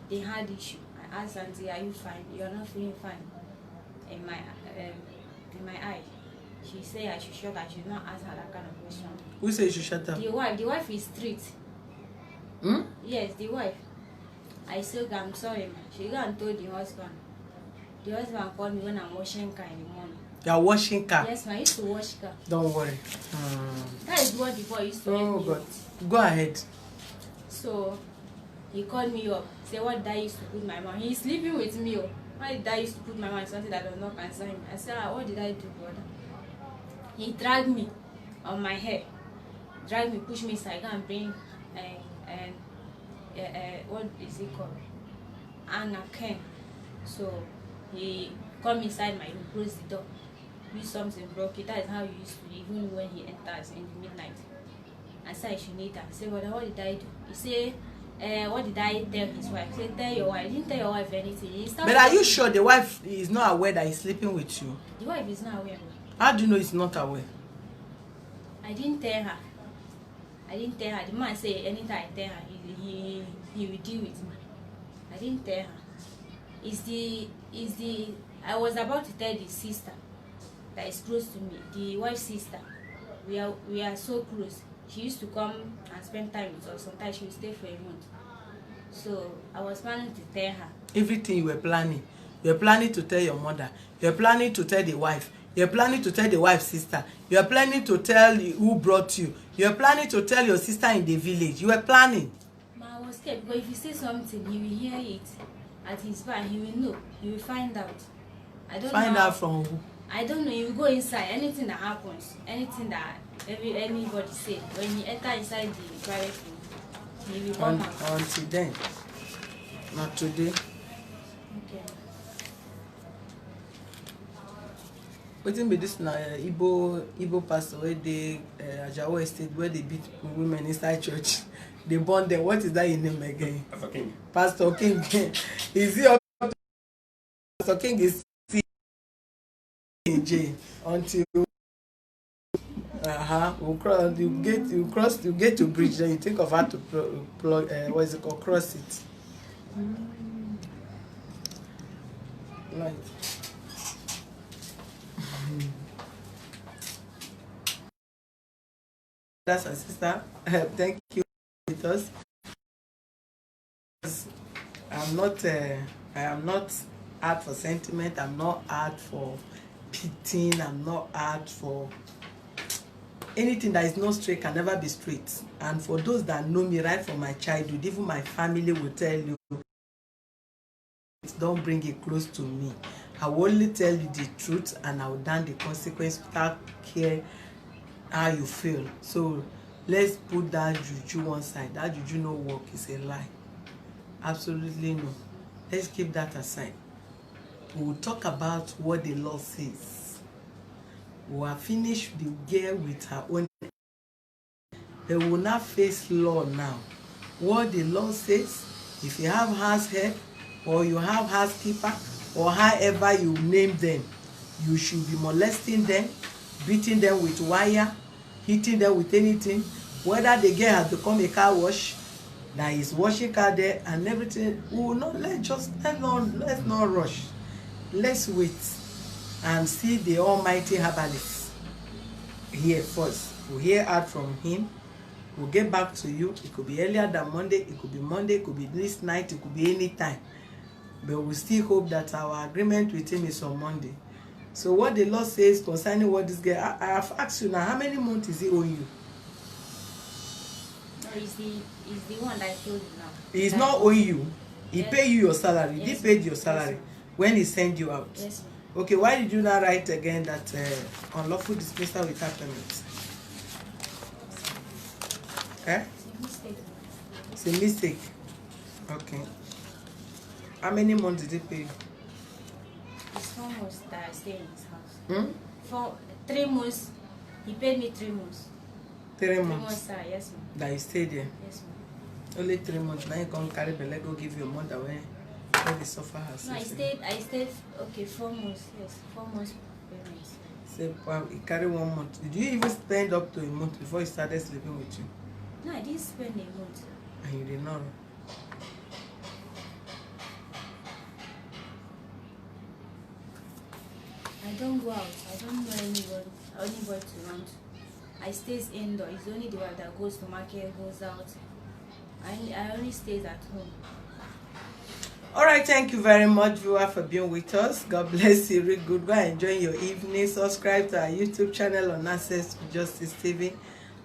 they had issue. I asked Auntie, are you fine? You're not feeling fine. In my eye. She said I should shut up. I should not ask her that kind of question. Who said you should shut up? The wife is strict. Hmm? Yes, the wife. I said, I'm sorry, man. She go and told the husband. The husband called me when I'm washing car in the morning. You are washing car? Yes, man. I used to wash car. Don't worry. That is what the boy used to help me God. with. Go ahead. So he called me up. Say what dad used to put my mouth. He's sleeping with me. Oh. Why did dad used to put my mouth in something that does not concern me? I said, what did I do, brother? He dragged me on my hair. Dragged me, pushed me inside, and bring what is it called? Anna Ken. So he come inside my room, close the door. Use something broke it. That is how he used to, even when he enters in the midnight. I said I should need that. I said, well, what did I do? He said, what did I tell his wife? I said, tell your wife. I didn't tell your wife anything. But are you sure the wife is not aware that he's sleeping with you? The wife is not aware. How do you know he's not aware? I didn't tell her. The man said anytime I tell her, he will deal with me. I didn't tell her. I was about to tell the sister that is close to me, the wife's sister. We are so close. She used to come and spend time with us. Sometimes she would stay for a month. So I was planning to tell her. Everything you were planning. You were planning to tell your mother. You were planning to tell the wife. You were planning to tell the wife's sister. You were planning to tell who brought you. You were planning to tell your sister in the village. You were planning. Ma, I was scared because if you say something, he will hear it at his back. He will know. He will find out. I don't know. Find out from who? I don't know. He will go inside. Anything that happens, anything that anybody say, when he enter inside the private room, he will come out. Until then. Not today. Okay. Wetin be this na Igbo pastor wey dey Ajawo Estate where they beat women inside church. They burn them. What is that in name again? Pastor King. Pastor King. Is he up? Pastor King is still in jail until you get to bridge, then you think of how to plug what is it called, cross it. Right. That's our sister. Thank you with us. I am not hard for sentiment. I'm not hard for pitying. I'm not hard for anything that is not straight can never be straight. And for those that know me right from my childhood, even my family will tell you, don't bring it close to me. I will only tell you the truth and I will down the consequence without care how you feel. So let's put that juju one side. That juju no work is a lie. Absolutely no. Let's keep that aside. We will talk about what the law says. We have finished the girl with her own. They will not face law now. What the law says, if you have house help or you have housekeeper or however you name them, you should be molesting them, beating them with wire, hitting them with anything. Whether the girl has become a car wash, that is washing car there and everything, we will not let's not rush. Let's wait and see the Almighty Habalist here first. We'll hear out from him. We'll get back to you. It could be earlier than Monday, it could be Monday, it could be this night, it could be any time. But we still hope that our agreement with him is on Monday. So what the law says concerning what this girl, I have asked you now, how many months is he owing you? No, it's the one that I told you now. He's not owing you. He Yes. pay you your salary. Yes. He paid your salary when he sent you out. Yes, ma'am. Okay, why did you not write again that unlawful dismissal without payment? Eh? It's a mistake. It's a mistake. Okay. How many months did he pay you? It's 4 months that I stay in his house. Hmm? For 3 months, he paid me 3 months. 3 3 months months, sir. Yes, ma'am. that you stayed there. Yes, ma'am. Only 3 months. Now you come carry the leg, go give your mother when the suffer herself. No, I stayed, okay, 4 months. Yes, 4 months payments. Say, wow, he carry 1 month. Did you even spend up to a month before he started sleeping with you? No, I didn't spend a month. And you did not. I don't go out. I don't know anybody to run to. I stays indoor. It's only the one that goes to market, goes out. I only stays at home. All right, thank you very much, viewer, for being with us. God bless you. Real good. Go and enjoy your evening. Subscribe to our YouTube channel on Access to Justice TV.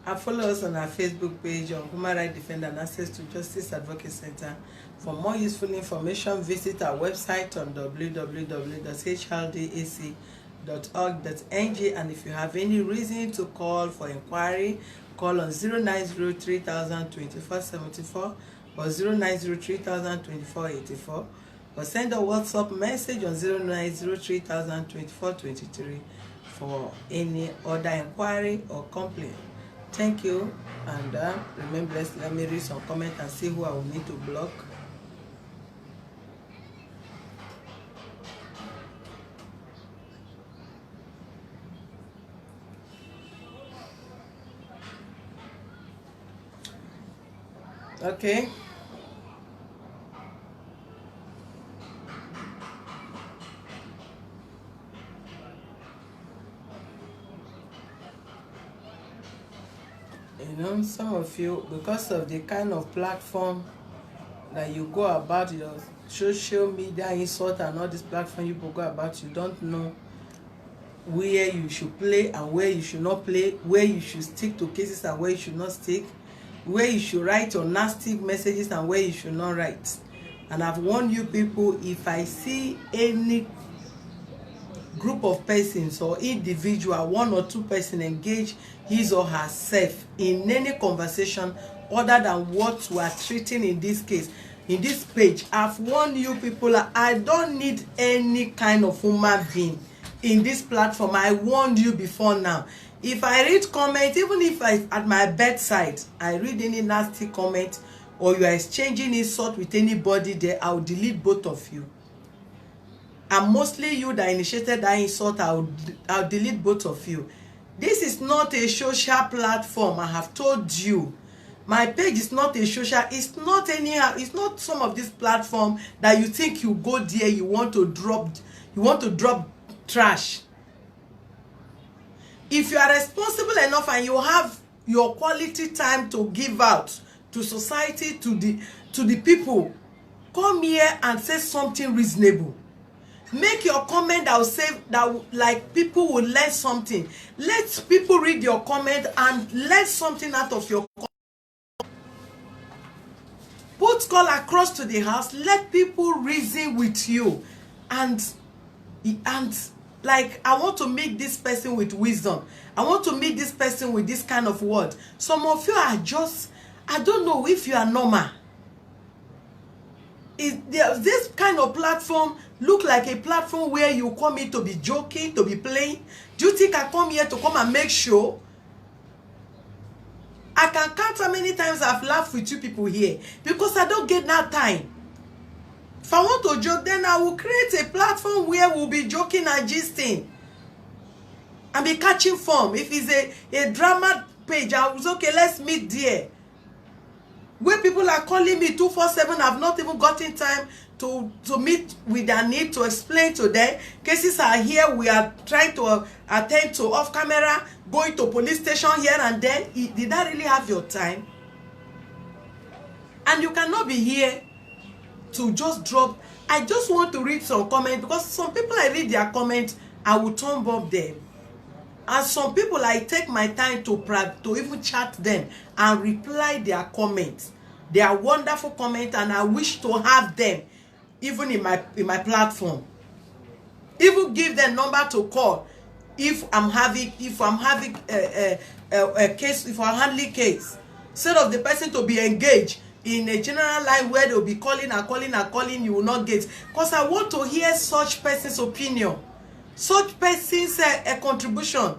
And follow us on our Facebook page on Human Rights Defender and Access to Justice Advocate Center. For more useful information, visit our website on www.hldac.org.ng. And if you have any reason to call for inquiry, call on 0903-000-2474 or 0903-000-2484 or send a WhatsApp message on 0903-000-2423 for any other inquiry or complaint. Thank you, and remain blessed. Let me read some comments and see who I will need to block. Okay. You know, some of you, because of the kind of platform that you go about, your social media insult and all this platform you go about, you don't know where you should play and where you should not play, where you should stick to cases and where you should not stick, where you should write your nasty messages and where you should not write. And I've warned you people, if I see any group of persons or individual, 1 or 2 persons engage his or herself in any conversation other than what we are treating in this case, in this page, I've warned you people, I don't need any kind of human being in this platform. I warned you before now. If I read comment, even if I at my bedside I read any nasty comment or you are exchanging insult with anybody there, I'll delete both of you. And mostly you that initiated that insult, I'll delete both of you. This is not a social platform. I have told you, my page is not a social, it's not some of this platform that you think you go there, you want to drop trash. If you are responsible enough and you have your quality time to give out to society, to the people, come here and say something reasonable. Make your comment that will say that, like, people will learn something. Let people read your comment and learn something out of your comment. Put call across to the house. Let people reason with you, and like I want to meet this person with wisdom. I want to meet this person with this kind of word. Some of you are just, I don't know if you are normal. This kind of platform look like a platform where you come here to be joking, to be playing. Do you think I come here to come and make sure? I can count how many times I've laughed with you people here because I don't get that time. If I want to joke, then I will create a platform where we'll be joking and gisting and be catching form. If it's a drama page, I was okay, let's meet there. Where people are calling me 247, I've not even gotten time to meet with their need to explain to them. Cases are here, we are trying to attend to off camera, going to police station here and there. Did I really have your time? And you cannot be here to just drop. I just want to read some comments because some people I read their comments, I will thumb up them. And some people I take my time to even chat them and reply their comments. They are wonderful comments and I wish to have them even in my platform. Even give them number to call if I'm having a case, if I'm handling case. Instead of the person to be engaged in a general line where they'll be calling and calling and calling, you will not get. Because I want to hear such person's opinion, such person's contribution.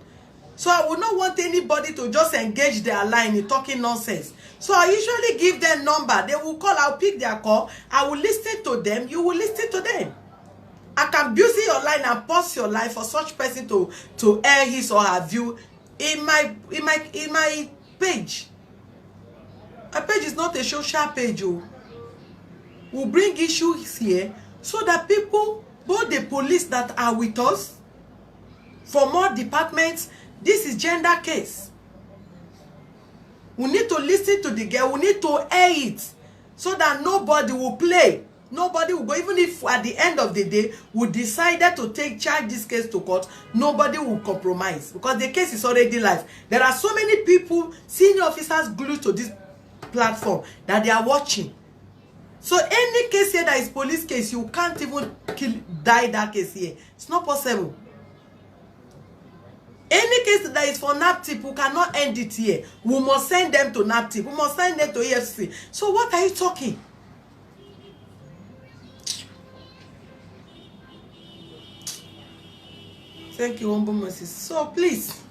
So I would not want anybody to just engage their line in talking nonsense. So I usually give them number. They will call, I'll pick their call. I will listen to them. You will listen to them. I can busy your line and pause your line for such person to air his or her view in my page. A page is not a social page. We'll bring issues here so that people, both the police that are with us, from all departments, this is gender case. We need to listen to the girl. We need to air it so that nobody will play. Nobody will go. Even if at the end of the day we decided to charge this case to court, nobody will compromise because the case is already live. There are so many people, senior officers glued to this platform that they are watching. So any case here that is police case, you can't even die that case here. It's not possible. Any case that is for NAPTIP, we cannot end it here. We must send them to NAPTIP. We must send them to EFC. So what are you talking? Thank you, Humble Moses. So please,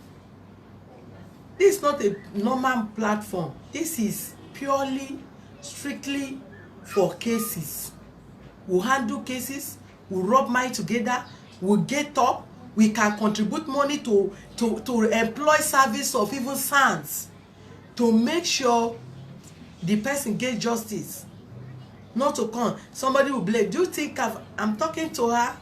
this is not a normal platform. This is purely, strictly for cases. We'll handle cases. We'll rub minds together. We'll get up. We can contribute money to employ service of even SANS to make sure the person gets justice. Not to come. Somebody will blame. Do you think I'm talking to her?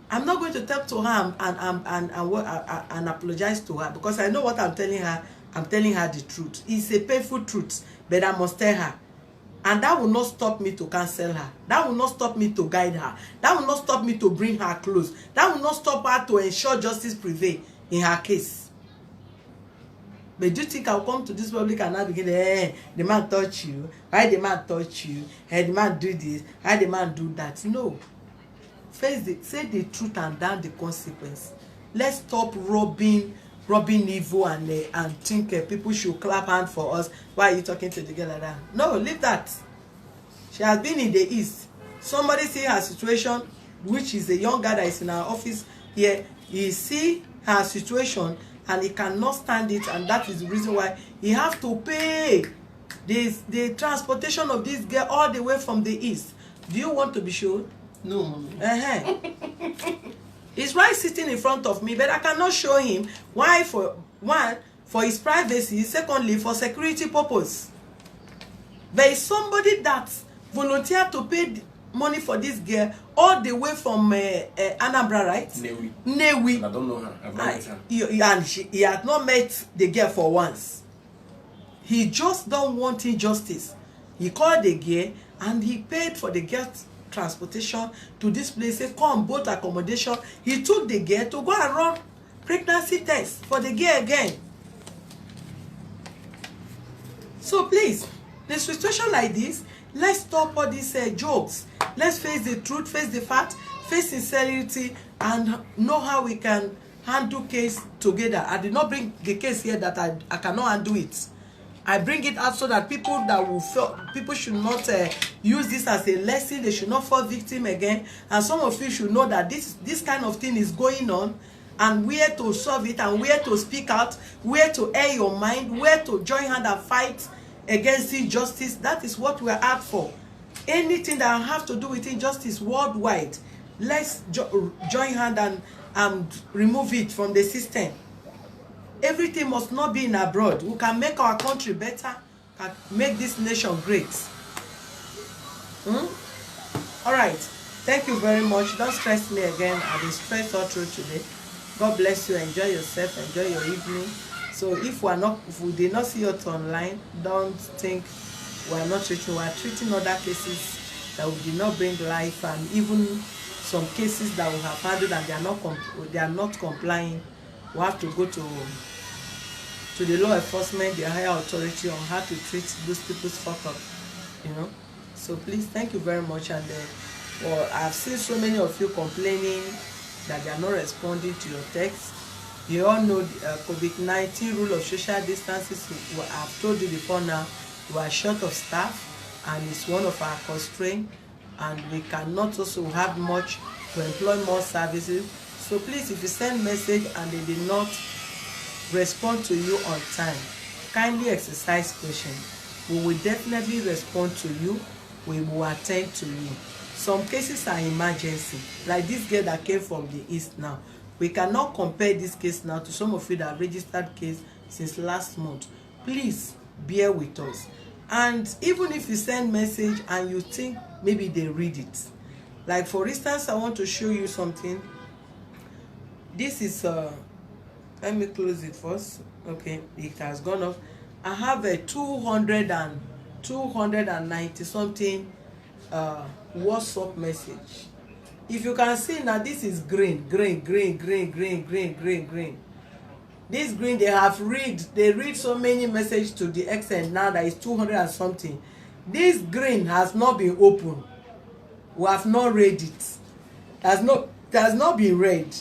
I'm not going to talk to her and apologize to her because I know what I'm telling her. I'm telling her the truth. It's a painful truth, but I must tell her. And that will not stop me to cancel her. That will not stop me to guide her. That will not stop me to bring her close. That will not stop her to ensure justice prevail in her case. But do you think I'll come to this public and now begin, the man touch you? Why the man touch you? Hey, the man do this? Why the man do that? No. Say the truth and down the consequence. Let's stop rubbing evil and think people should clap hand for us. Why are you talking to the girl like that? No, leave that. She has been in the East. Somebody see her situation, which is a young guy that is in our office here. He see her situation and he cannot stand it, and that is the reason why he have to pay the transportation of this girl all the way from the East. Do you want to be sure? No. He's right sitting in front of me, but I cannot show him. Why? For one, for his privacy. Secondly, for security purpose. There is somebody that volunteered to pay money for this girl all the way from Anambra, right? Newi. And I don't know her. I've not met her. He had not met the girl for once. He just don't want injustice. He called the girl and he paid for the girl's transportation to this place. Say, come, both accommodation. He took the girl to go and run pregnancy test for the girl again. So please, the situation like this, let's stop all these jokes. Let's face the truth, face the fact, face sincerity, and know how we can handle case together. I did not bring the case here that I cannot handle it. I bring it out so that people should not use this as a lesson. They should not fall victim again. And some of you should know that this kind of thing is going on, and where to solve it, and where to speak out, where to air your mind, where to join hand and fight against injustice. That is what we are out for. Anything that have to do with injustice worldwide, let's join hand and remove it from the system. Everything must not be in abroad. We can make our country better, can make this nation great. All right. Thank you very much. Don't stress me again. I've been stressed all through today. God bless you. Enjoy yourself. Enjoy your evening. So if we did not see it online, don't think we are not treating. We are treating other cases that we did not bring life, and even some cases that we have handled and they are not complying. We have to go to the law enforcement, the higher authority, on how to treat those people's fuck up, you know. So please, thank you very much. And I've seen so many of you complaining that they are not responding to your text. You all know the COVID-19 rule of social distances. I've told you before now, we are short of staff, and it's one of our constraints, and we cannot also have much to employ more services. So please, if you send message and they did not respond to you on time, kindly exercise patience. We will definitely respond to you. We will attend to you. Some cases are emergency, like this girl that came from the east now. We cannot compare this case now to some of you that have registered case since last month. Please bear with us. And even if you send message and you think maybe they read it, like for instance, I want to show you something. This is let me close it first. Okay, it has gone off. I have a 290 something WhatsApp message. If you can see now, this is green. This green, they read so many messages to the extent now that it's 200 and something. This green has not been opened. We have not read it. It has not been read.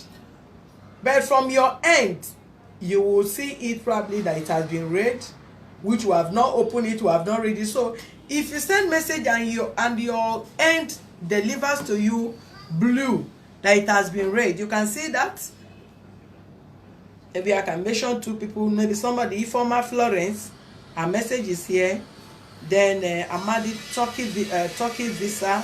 But from your end, you will see it probably that it has been read, which we have not opened it, we have not read it. So if you send message and your end delivers to you blue that it has been read, you can see that. Maybe I can mention two people, maybe somebody, Ifoma Florence, her message is here. Then Amadi Turkey Visa,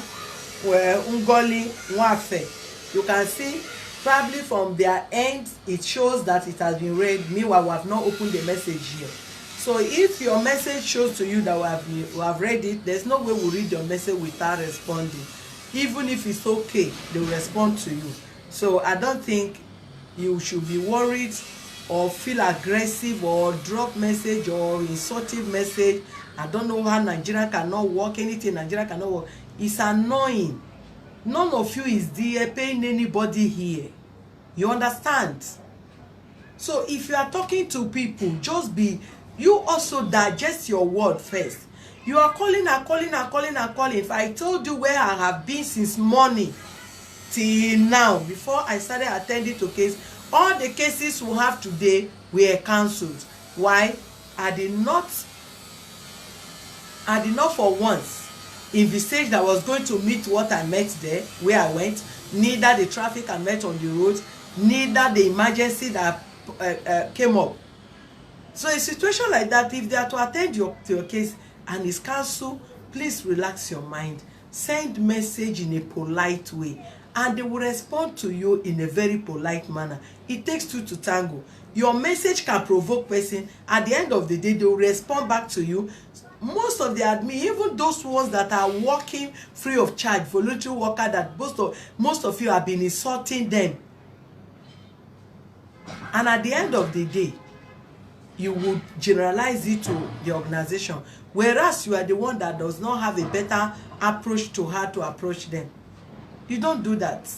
where Ungoli Nwafe. You can see probably from their end it shows that it has been read. Meanwhile, we have not opened the message here. So if your message shows to you that we have read it, there's no way we'll read your message without responding. Even if it's okay, they will respond to you. So I don't think you should be worried or feel aggressive or drop message or insultive message. I don't know how Nigeria cannot work. Anything Nigeria cannot work. It's annoying. None of you is there paying anybody here. You understand? So if you are talking to people, you also digest your word first. You are calling. If I told you where I have been since morning till now, before I started attending to case, all the cases we have today were cancelled. Why? I did not for once envisage that I was going to meet what I met there, where I went, neither the traffic I met on the road, neither the emergency that came up. So a situation like that, if they are to attend to your case and it's cancelled, please relax your mind. Send message in a polite way, and they will respond to you in a very polite manner. It takes two to tango. Your message can provoke person. At the end of the day, they will respond back to you. Most of the admin, even those ones that are working free of charge, voluntary worker, that most of you have been insulting them. And at the end of the day, you would generalize it to the organization, whereas you are the one that does not have a better approach to how to approach them. You don't do that.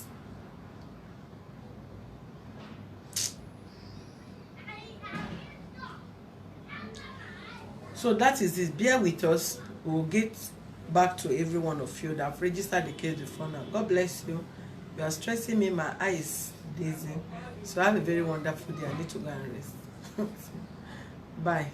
So that is it. Bear with us. We'll get back to every one of you that have registered the case before now. God bless you. You are stressing me, my eyes dazing. So have a very wonderful day. I need to go and rest. Bye.